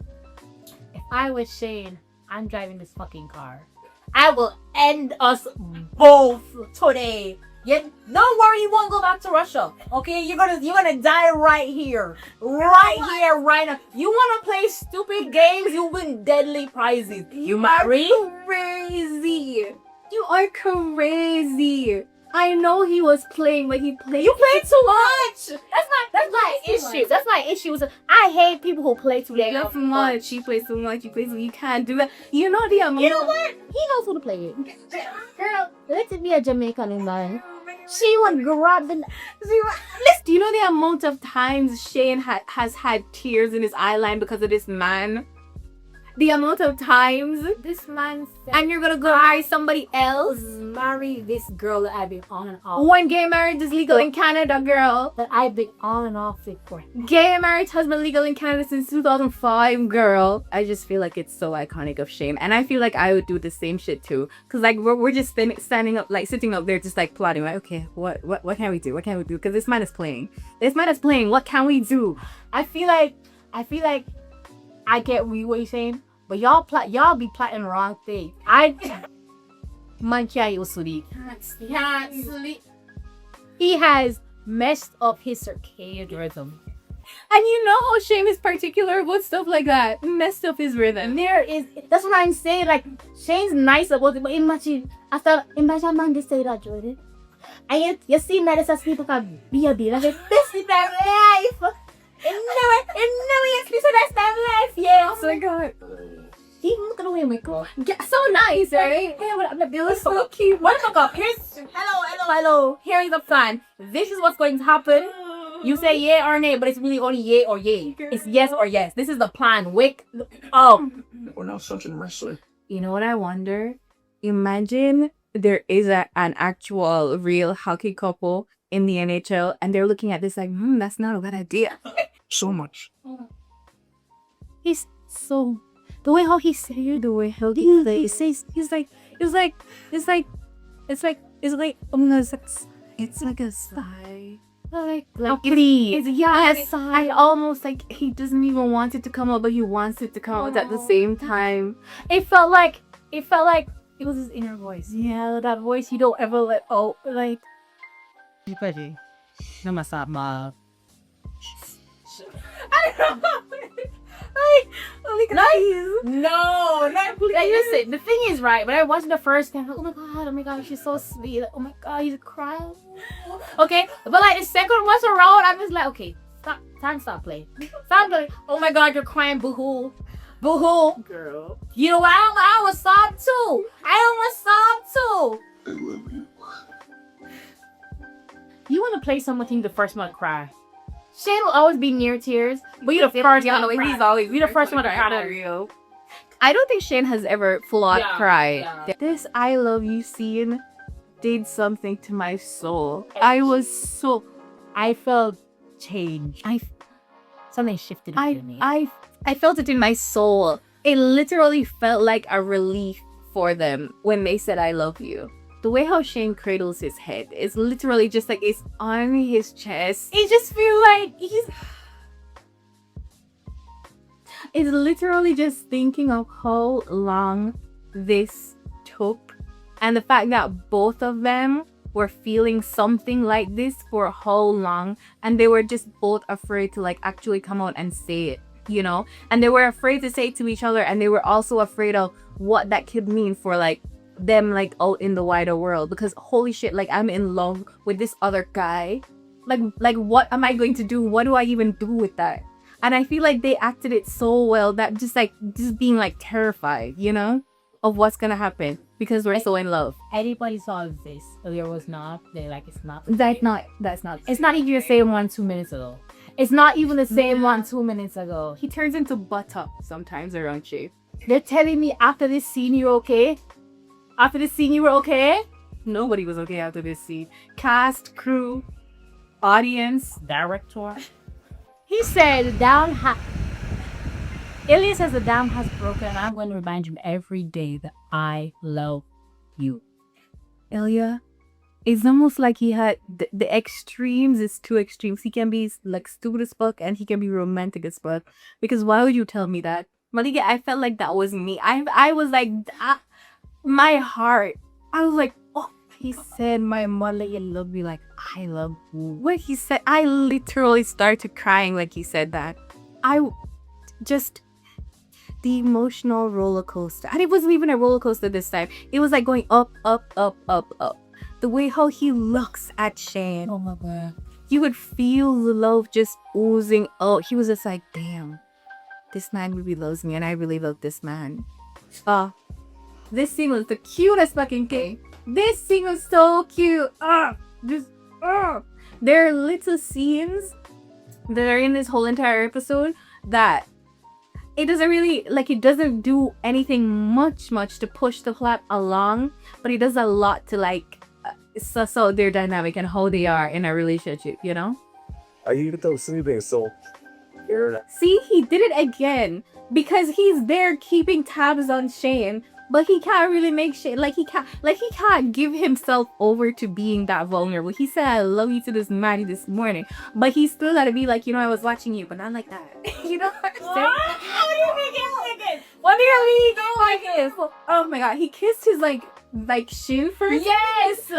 if I was Shane, I'm driving this fucking car. I will end us both today. Don't worry, you won't go back to Russia. Okay, you're gonna die right here, right now. You wanna play stupid games? You win deadly prizes. You marry? Crazy. You are crazy. I know he was playing, but he played. You played too much. That's my issue. That's my issue. I hate people who play too much. He plays too much. You can't do that. You know the amount. You know what? He knows who to play it. Girl, let it be a Jamaican in mind. She would grab the. Do you know the amount of times Shane has had tears in his eye line because of this man? The amount of times this man said, and you're gonna go marry somebody else? Marry this girl that I've been on and off. When gay marriage is legal in Canada, girl. That I've been on and off with for. Gay marriage has been legal in Canada since 2005, girl. I just feel like it's so iconic of Shane, and I feel like I would do the same shit too. Cause like we're just standing up, like sitting up there, just like plotting. Like, okay, what can we do? What can we do? Cause this man is playing. What can we do? I feel like I get what you're saying, but y'all be plotting the wrong thing. Man can't sleep. Can't sleep. He has messed up his circadian rhythm. And you know how Shane is particular about stuff like that. Messed up his rhythm. That's what I'm saying. Like, Shane's nice about it, but imagine man they say that, Jordan. And you see me as a sleeper can be a bit like this is my life. And never yet sleep, so that's my life, yeah. Oh my god. He look at the way we go. Yeah, so nice, right? Yeah, well, I'm the bill is so cute. What the fuck? Here's hello. Here is the plan. This is what's going to happen. You say yay or nay, but it's really only yay or yay. It's yes or yes. This is the plan. Wake up. We're now such in wrestling. You know what I wonder? Imagine there is an actual real hockey couple in the NHL and they're looking at this like, that's not a bad idea. So much. He's so, the way how he said it, the way how he says, it's like, it's like a sigh. Like please. It's a sigh. Almost like he doesn't even want it to come out, but he wants it to come out at the same time. It felt like it was his inner voice. Yeah, that voice you don't ever let out. Like, I don't know. No, not please. Like, listen, the thing is, right, when I watched the first time, like, oh my god, she's so sweet. Like, oh my god, he's crying. Okay, but like the second one around, I'm just like, okay, stop playing. Stop playing. Oh my god, you're crying, boo-hoo. Boo-hoo. Girl. You know what? I was sobbed too. I love you. You want to play something the first one to cry. Shane will always be near tears, but you're the first one to cry. You're the first one to cry. I don't think Shane has ever full-on cried. Yeah. This I love you scene did something to my soul. I felt change. Something shifted in me. I felt it in my soul. It literally felt like a relief for them when they said I love you. The way how Shane cradles his head is literally just like it's on his chest. It just feels like it's literally just thinking of how long this took and the fact that both of them were feeling something like this for how long, and they were just both afraid to like actually come out and say it, you know, and they were afraid to say it to each other, and they were also afraid of what that could mean for like them like out in the wider world, because holy shit, like I'm in love with this other guy, like what am I going to do? What do I even do with that? And I feel like they acted it so well that just being like terrified, you know, of what's gonna happen because we're so in love. Anybody saw this earlier was not. They're like, it's not. That's not. It's not even the same one 2 minutes ago. It's not even the same one 2 minutes ago. He turns into butter sometimes around Shay. They're telling me after this scene you're okay. After this scene you were okay. Nobody was okay after this scene. Cast, crew, audience, director. He said the dam Ilya says the dam has broken, and I'm going to remind him every day that I love you. Ilya, it's almost like he had the extremes is two extremes. He can be like stupid as fuck and he can be romantic as fuck. Because why would you tell me that? Malika, I felt like that was me. I was like, my heart. I was like, oh, he said my mother love you like I love you. When he said, I literally started crying like he said that. The emotional roller coaster. And it wasn't even a roller coaster this time. It was like going up, up, up, up, up. The way how he looks at Shane. Oh my god. You would feel the love just oozing out. He was just like, damn, this man really loves me and I really love this man. This scene was the cutest fucking thing. This scene was so cute. There are little scenes that are in this whole entire episode that it doesn't do anything much to push the plot along, but it does a lot to like suss out their dynamic and how they are in a relationship, you know? Are you even sleeping so? See, he did it again because he's there keeping tabs on Shane, but he can't really make Shane he can't give himself over to being that vulnerable. He said I love you to this man this morning, but he still gotta be like, you know, I was watching you, but not like that. You know what I'm saying? How do you make it like it? What do you mean go like this? Oh my god, he kissed his like shin first. Yes.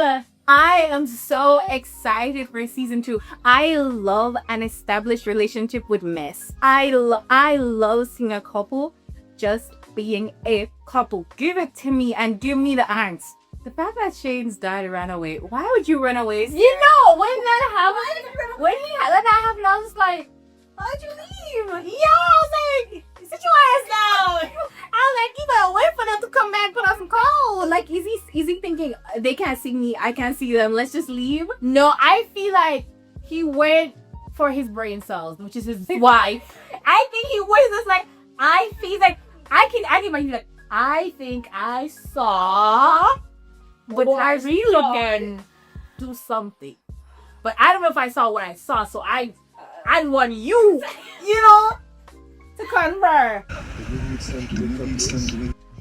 I am so excited for season 2. I love an established relationship with mess. I love seeing a couple just being a couple. Give it to me and give me the angst. The fact that Shane's dad ran away. Why would you run away? You know, when that happened, when that happened, I was like, why'd you leave? Yo, I was like, sit your ass down. I was like, you better wait for them to come back, put on some cold. Like, is he thinking they can't see me, I can't see them, let's just leave? No, I feel like he went for his brain cells, which is his wife. I think he was just like, I think I saw but I really can do something. But I don't know if I saw what I saw, so I want you, to confirm.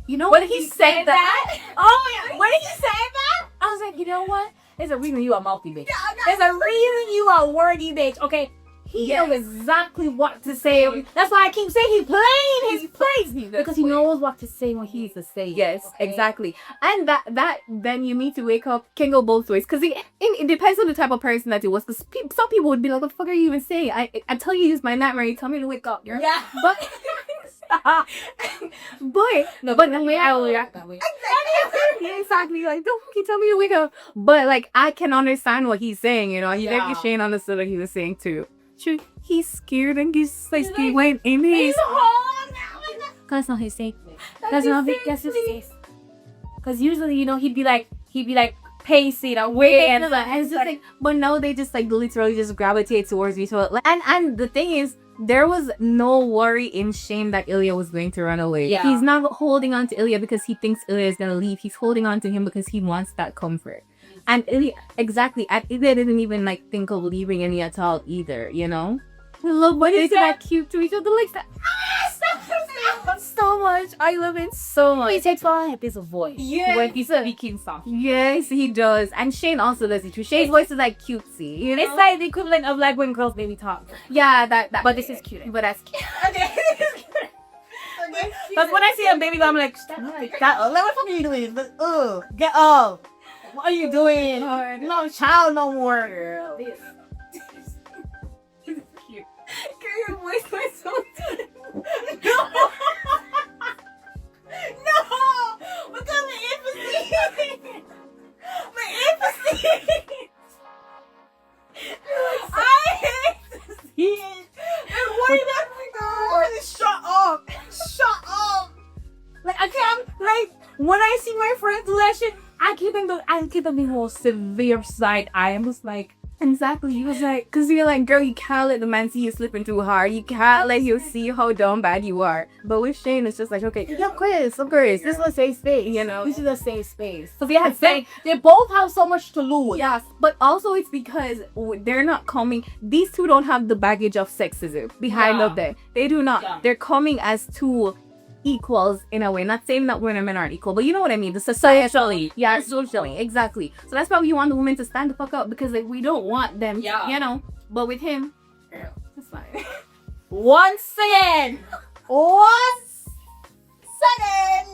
You know when he said that? Oh yeah, when he said that, I was like, you know what? There's a reason you are mouthy bitch. There's a reason you are wordy bitch. Okay, he knows exactly what to say. That's why I keep saying he's playing his place because he knows what to say when he needs to say. Yes, exactly. And that then you need to wake up can go both ways because it depends on the type of person that it was. Because some people would be like, "What the fuck are you even saying? I tell you it's my nightmare. You tell me to wake up." Yeah, but. But the way I will react that way. Exactly. Like, don't fucking tell me to wake up. But like, I can understand what he's saying. He think Shane understood what he was saying too. True, he's scared and he's like he went in his. That's not his safe. That's his safe. Because usually, he'd be like pacing away and it's just like, but no, they just like literally just gravitate towards each other. And the thing is, there was no worry in Shane that Ilya was going to run away. Yeah. He's not holding on to Ilya because he thinks Ilya is gonna leave. He's holding on to him because he wants that comfort. And Ilya, exactly, and Ilya didn't even like think of leaving Ilya at all either. I love when they're that cute to each other like that. So much. I love it so much. He takes one his voice. Yeah. When he's speaking soft. Yes, he does. And Shane also does it too. Shane's voice is like cutesy. It's like the equivalent of like when girls baby talk. Yeah, that. But this is cute. But that's cute. Okay. But when I see a baby girl, I'm like, stop. What are you doing? Get up. What are you doing? No child no more. Girl. This is cute. Girl, your voice was so good. No! No! Because my empathy! My empathy! I hate to see it! And why that girl? Shut up! Shut up! Like, I can't, like, when I see my friends do that shit, I keep them the whole severe side. I am just like, exactly. He was like, because you're like, girl, you can't let the man see you slipping too hard. You can't let him see how dumb bad you are. But with Shane, it's just like, okay, of course. This is a safe space, This is a safe space. So they both have so much to lose. Yes, but also it's because they're not coming. These two don't have the baggage of sexism behind up there. They do not. Yeah. They're coming as two equals in a way. Not saying that women and men aren't equal, but you know what I mean. The societally, socially, exactly. So that's why we want the women to stand the fuck up because like we don't want them, But with him, it's fine. Once again,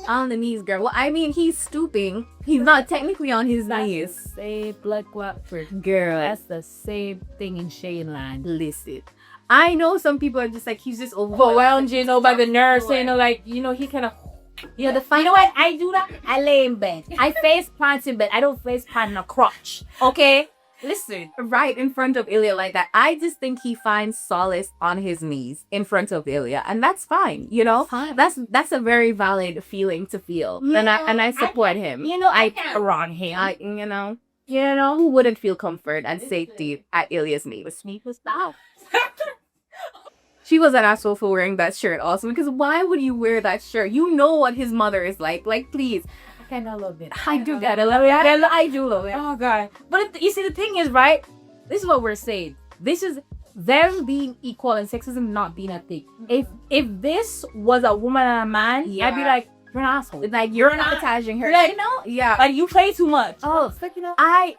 on the knees, girl. Well, I mean, he's stooping. He's not technically on his knees. Say blood clot for girl. That's the same thing in Shane land. Listen. I know some people are just like, he's just overwhelmed, by the nerves, he kind of, you know what, I do that? I lay in bed. I face plant in bed. I don't face plant in a crotch. Okay? Listen. Right in front of Ilya like that. I just think he finds solace on his knees in front of Ilya. And that's fine, Fine. That's a very valid feeling to feel. Yeah, and I support him. I can't wrong him. Who wouldn't feel comfort and safety at Ilya's knees? She was an asshole for wearing that shirt also, because why would you wear that shirt? You know what his mother is like. Like, please. I kind of love it. I do gotta love it. I do love it. Oh, God. But you see, the thing is, right? This is what we're saying. This is them being equal and sexism not being a thing. If this was a woman and a man, I'd be like, you're an asshole. Like, you're sabotaging her. Like, yeah. Like, you play too much. Oh, like,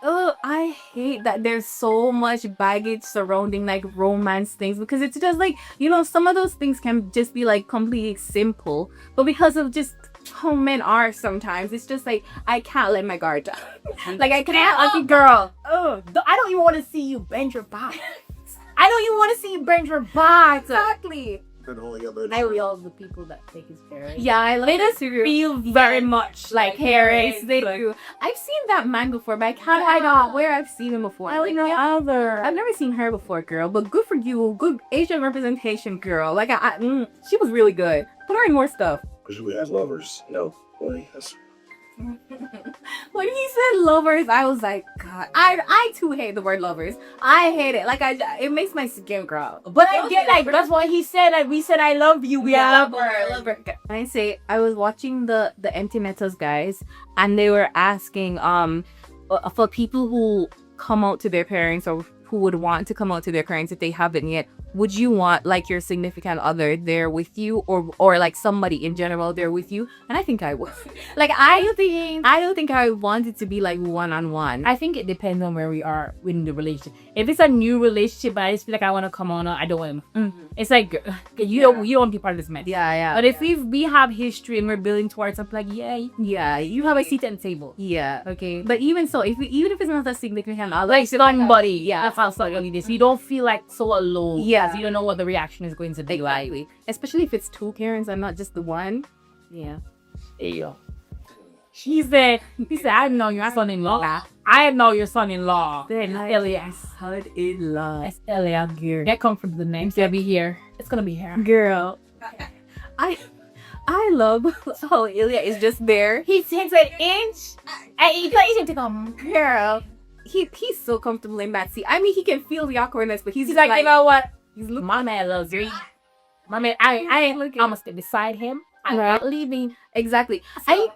I hate that there's so much baggage surrounding, like, romance things. Because it's just, like, some of those things can just be, like, completely simple. But because of just how men are sometimes, it's just, like, I can't let my guard down. Like, I can't, like, girl. I don't even want to see you bend your back. I don't even want to see you bend your back. Exactly. I love the people that take his parents. Yeah, I love it too. Feel very much like Harris. They do. I've seen that man before, but I can't hide out where I've seen him before. I like no other. I've never seen her before, girl. But good for you. Good Asian representation, girl. Like, she was really good. Put her in more stuff. Because we have lovers. No. Well, yes. When he said lovers, I was like, God, I too hate the word lovers. I hate it. Like it makes my skin crawl. But I get like that's what he said. Like we said, I love you. We are Lover. I say I was watching the Empty Netters guys, and they were asking for people who come out to their parents or who would want to come out to their parents if they haven't yet. Would you want like your significant other there with you, or like somebody in general there with you? And I think I would. Like I don't think I want it to be like one-on-one. I think it depends on where we are in the relationship. If it's a new relationship, but I just feel like I want to come on, I don't want. It's like you don't be part of this mess. Yeah. But if we have history and we're building towards something, like you have a seat at the table. Yeah. Okay. But even so, even if it's not a significant other, Like somebody, that's how somebody this. You don't feel like so alone. Yeah. You don't know what the reaction is going to be like. Exactly. Especially if it's two Karens and not just the one. Yeah. There you go. He said, I know your son-in-law. I know your son-in-law. Then Elias. son-in-law. It's Elias, girl. Get comfortable the names. They'll be here. It's gonna be here. Girl. I love how Ilya is just there. He takes an inch and he plays to come. Girl. He's so comfortable in that seat. I mean, he can feel the awkwardness, but he's like, you know what? He's looking. My man loves you. My man, I ain't looking. I'm gonna stay beside him. I'm not leaving. Exactly. So,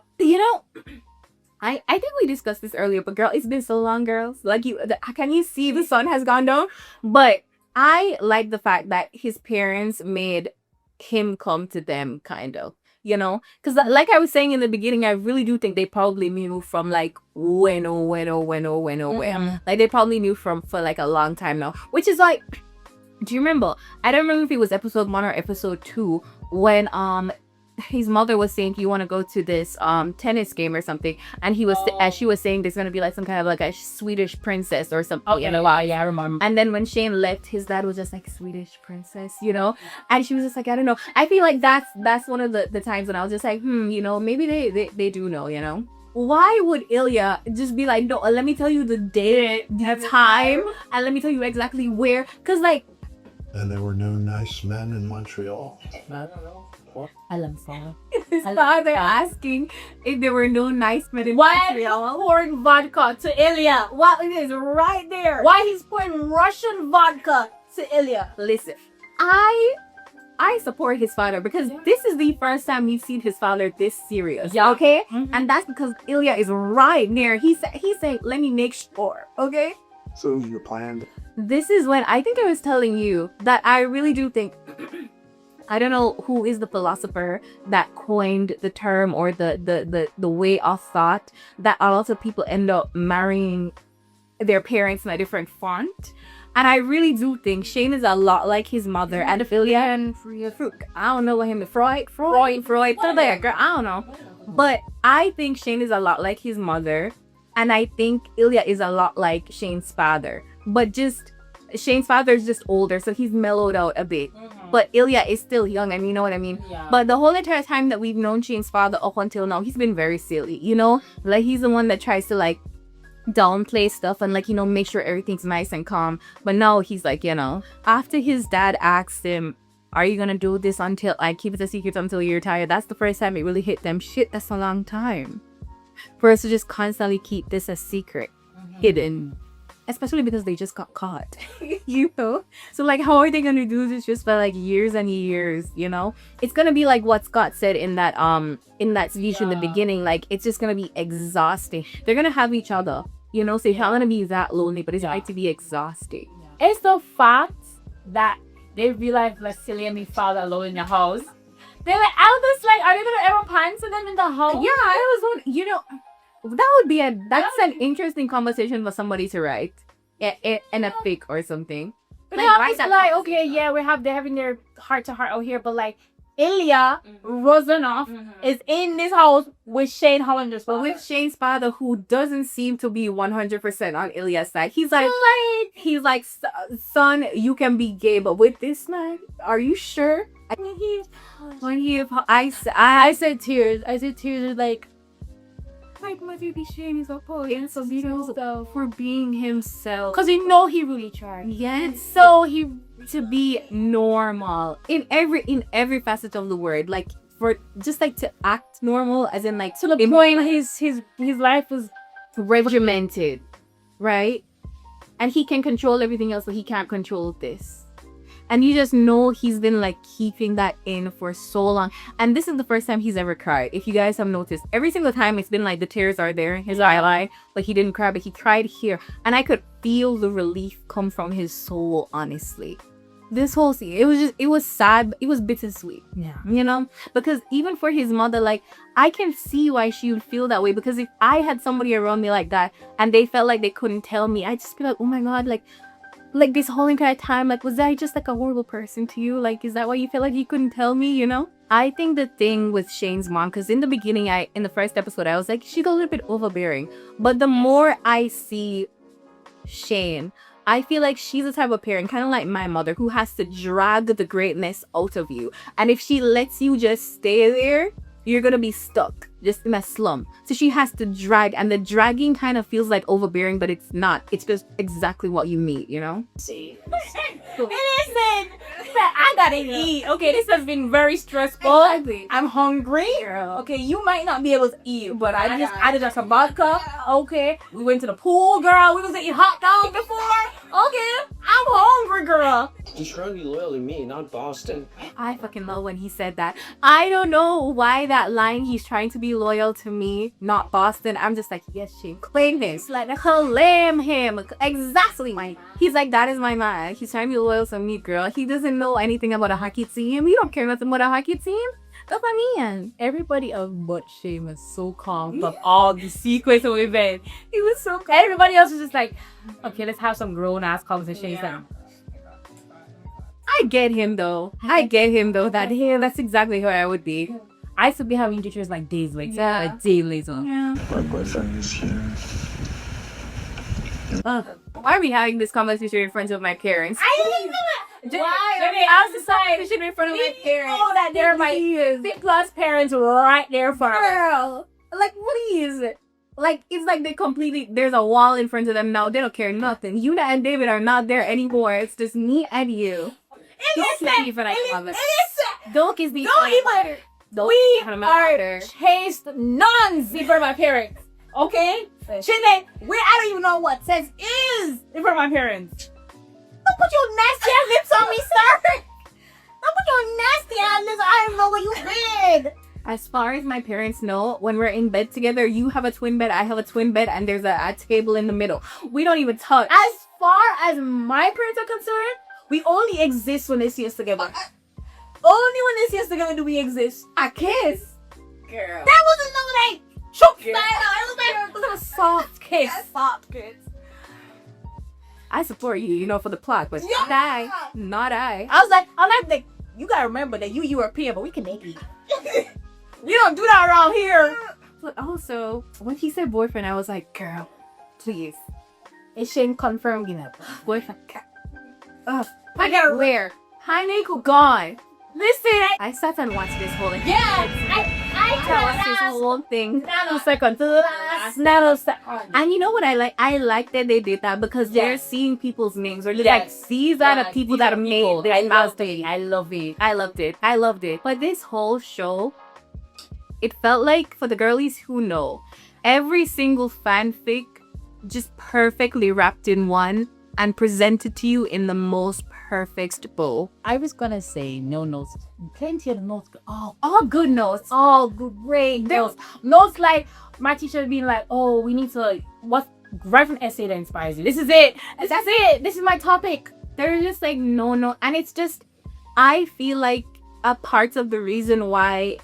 I think we discussed this earlier, but girl, it's been so long, girls. Like can you see the sun has gone down? But I like the fact that his parents made him come to them, kind of. Because like I was saying in the beginning, I really do think they probably knew from like when. Like they probably knew for like a long time now. Which is like, do you remember? I don't remember if it was episode 1 or episode 2 when his mother was saying, you want to go to this tennis game or something, and he was as she was saying there's gonna be like some kind of like a Swedish princess or something. Wow, yeah, I remember. And then when Shane left, his dad was just like, Swedish princess, and she was just like, I don't know. I feel like that's one of the times when I was just like, maybe they do know. Why would Ilya just be like, no, let me tell you the day, the time, and let me tell you exactly where? Because like, and there were no nice men in Montreal. I love Sarah. His father asking if there were no nice men in Montreal. Pouring vodka to Ilya? Well, it is right there. Why he's pouring Russian vodka to Ilya? Listen, I support his father because this is the first time we've seen his father this serious. Yeah. Okay? And that's because Ilya is right there. He's saying, let me make sure. Okay? So your plan? This is when I think I was telling you that I really do think I don't know who is the philosopher that coined the term or the way of thought that a lot of people end up marrying their parents in a different font. And I really do think Shane is a lot like his mother and Ilya and I don't know what him Freud. So there, girl, I don't know. But I think Shane is a lot like his mother, and I think Ilya is a lot like Shane's father. But just Shane's father is just older, so he's mellowed out a bit. But Ilya is still young, and you know what I mean? Yeah. But the whole entire time that we've known Shane's father up until now, he's been very silly, Like, he's the one that tries to, like, downplay stuff and, like, make sure everything's nice and calm. But now he's like, after his dad asked him, are you gonna do this until, like, keep it a secret until you're retired? That's the first time it really hit them. Shit, that's a long time. For us to just constantly keep this a secret, hidden. Especially because they just got caught, So, like, how are they gonna do this just for like years and years? It's gonna be like what Scott said in that speech in the beginning. Like, it's just gonna be exhausting. They're gonna have each other, so you're not gonna be that lonely, but it's going to be exhausting. It's the fact that they realize like silly and me father alone in the house. They're like, Albus, like, are they gonna ever pants to them in the house? Yeah, I was on. That would be that's an interesting conversation for somebody to write in a fic or something. But like, okay, yeah, they're having their heart to heart out here, but like Ilya Rozanov is in this house with Shane Hollander's father. But with Shane's father, who doesn't seem to be 100% on Ilya's side. He's like, son, you can be gay, but with this man, are you sure? I said tears like, my baby Shane is so beautiful for being himself. Because he really tried. Yes, so to be normal in every facet of the word, like for just like to act normal, as in like To the point, his life was regimented, right? And he can control everything else, but he can't control this. And you just know he's been like keeping that in for so long. And this is the first time he's ever cried. If you guys have noticed, every single time it's been like the tears are there, his eye, like he didn't cry, but he cried here. And I could feel the relief come from his soul, honestly. This whole scene, it was sad, but it was bittersweet. Yeah. You know? Because even for his mother, like, I can see why she would feel that way. Because if I had somebody around me like that and they felt like they couldn't tell me, I'd just be like, oh my God, like this whole entire time, like, was I just like a horrible person to you? Like, is that why you felt like you couldn't tell me, you know? I think the thing with Shane's mom, because in the beginning, in the first episode, I was like, she's a little bit overbearing. But the more I see Shane, I feel like she's the type of parent, kind of like my mother, who has to drag the greatness out of you. And if she lets you just stay there, you're gonna be stuck just in a slum. So she has to drag, and the dragging kind of feels like overbearing, but it's not. It's just exactly what you need, you know? See. Listen, I gotta eat. Okay, this has been very stressful. Exactly. I'm hungry. Girl. Okay, you might not be able to eat, but I just added some vodka. Okay, we went to the pool, girl. We was eating hot dogs before. Okay, I'm hungry, girl. He's trying to be loyal to me, not Boston. I fucking love when he said that. I don't know why that line, he's trying to be loyal to me, not Boston. I'm just like, yes, Shane, claim him. Like, claim him. Exactly. He's like, that is my man. He's trying to be loyal to me, girl. He doesn't know anything about a hockey team. You don't care nothing about a hockey team. That's my man. Everybody but Shane was so calm from all the sequence of events. He was so calm. Everybody else was just like, okay, let's have some grown-ass conversation. Yeah. I get him though. That hey, that's exactly who I would be. I used to be having teachers like days later. Yeah. A day later. Yeah. My boyfriend is here. Why are we having this conversation in front of my parents? I didn't know it. Why Jenny, are we I having was this like, conversation in front of my parents? know that they're my C+ parents right there for us. Girl, like, please. Like, it's like they completely, there's a wall in front of them now. They don't care nothing. Yuna and David are not there anymore. It's just me and you. Don't kiss me for that comment. Don't kiss me. Don't even. We are chaste nuns in front of my parents. Okay? Shane, I don't even know what sex is in front of my parents. Don't put your nasty ass lips on me, sir. Don't put your nasty ass lips. I don't know what you did. As far as my parents know, when we're in bed together, you have a twin bed, I have a twin bed, and there's a table in the middle. We don't even touch. As far as my parents are concerned, we only exist when they see us together. Only when they see us together do we exist. A kiss. Girl. That wasn't no like choke style. It was a soft kiss. Soft kiss. I support you, you know, for the plot, but not I. Not I. I was like, you gotta remember that you European, but we Canadian. We don't do that around here. But also, when he said boyfriend, I was like, girl, please. Is Shane confirmed, you know? Boyfriend. I gotta Where? Hi, Nico, gone. listen. I sat and watched this whole thing. I watched this whole thing. Nanosecond to the last nanosecond. And you know what I like? I like that they did that because they're seeing people's names. Or they're like, these are the people that are made. They're like, I love it. I loved it. But this whole show, it felt like, for the girlies who know, every single fanfic just perfectly wrapped in one and presented to you in the most perfect bow. I was gonna say no notes. Plenty of notes. Oh, All good notes. all great notes. Notes like my teacher being like, oh, we need to write an essay that inspires you. This is it. That's it. This is my topic. They're just like, no. And it's just, I feel like a part of the reason why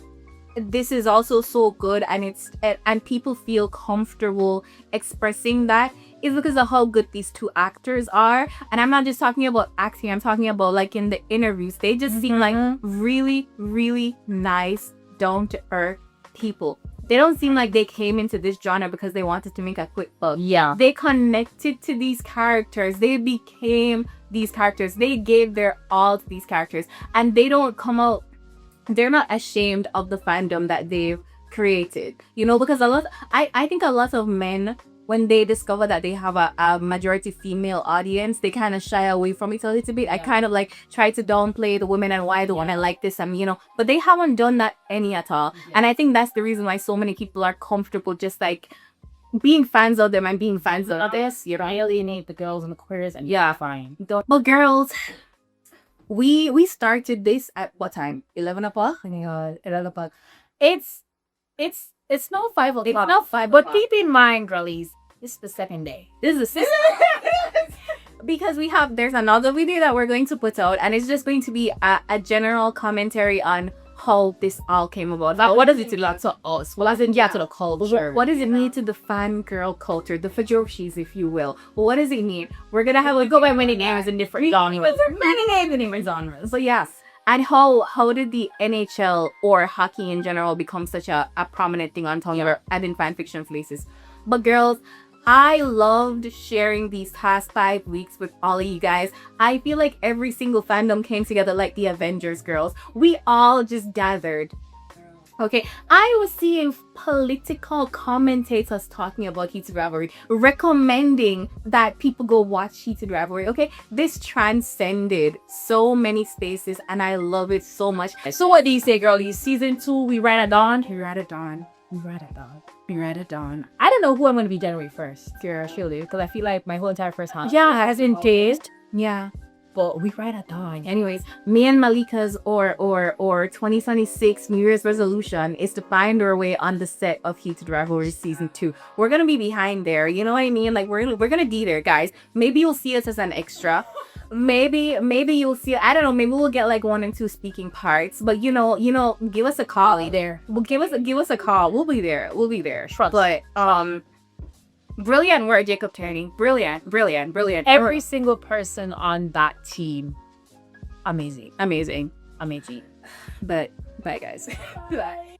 this is also so good and people feel comfortable expressing that is because of how good these two actors are. And I'm not just talking about acting, I'm talking about like in the interviews. They just seem like really, really nice, down-to-earth people. They don't seem like they came into this genre because they wanted to make a quick buck. Yeah. They connected to these characters. They became these characters. They gave their all to these characters. And they don't come out, they're not ashamed of the fandom that they've created. You know, because I think a lot of men, when they discover that they have a majority female audience, they kind of shy away from it a little bit. I kind of like try to downplay the women and why the women like this, and but they haven't done that any at all. And I think that's the reason why so many people are comfortable just like being fans of them and being fans of this. You don't alienate the girls and the queers, and fine. But girls, we started this at what time? 11 o'clock? Oh my God, 11 o'clock. It's not 5 o'clock. It's not 5 But o'clock. keep in mind, girlies, this is the second day. This is because there's another video that we're going to put out, and it's just going to be a general commentary on how this all came about. Like, what does it mean to us? Well, as in, to the culture. What does it mean to the fangirl culture, the fajoshis, if you will? What does it mean? We're gonna have Go by many names in different genres. There are many names in different genres. So yes. And how did the NHL or hockey in general become such a prominent thing on Tumblr and in fan fiction places? But girls, I loved sharing these past 5 weeks with all of you guys. I feel like every single fandom came together like the Avengers, girls. We all just gathered. Okay, I was seeing political commentators talking about Heated Rivalry, recommending that people go watch Heated Rivalry. Okay, this transcended so many spaces, and I love it so much. So what do you say, girlies? Season 2, we ride at dawn? We ride at dawn. We ride at dawn. We ride at dawn. I don't know who I'm going to be January 1st. Girl, surely, because I feel like my whole entire first half. Yeah, has been tased. Yeah. But we ride at dawn. Anyways, me and Malika's or 2026 New Year's resolution is to find our way on the set of Heated Rivalry season 2. We're gonna be behind there, you know what I mean? Like we're gonna be there, guys. Maybe you'll see us as an extra. Maybe you'll see. I don't know. Maybe we'll get like 1 and 2 speaking parts. But give us a call. There. Well, give us a call. We'll be there. Trust. But brilliant word, Jacob Turney. Brilliant. Every single person on that team, amazing. Amazing. Amazing. But bye, guys. Bye.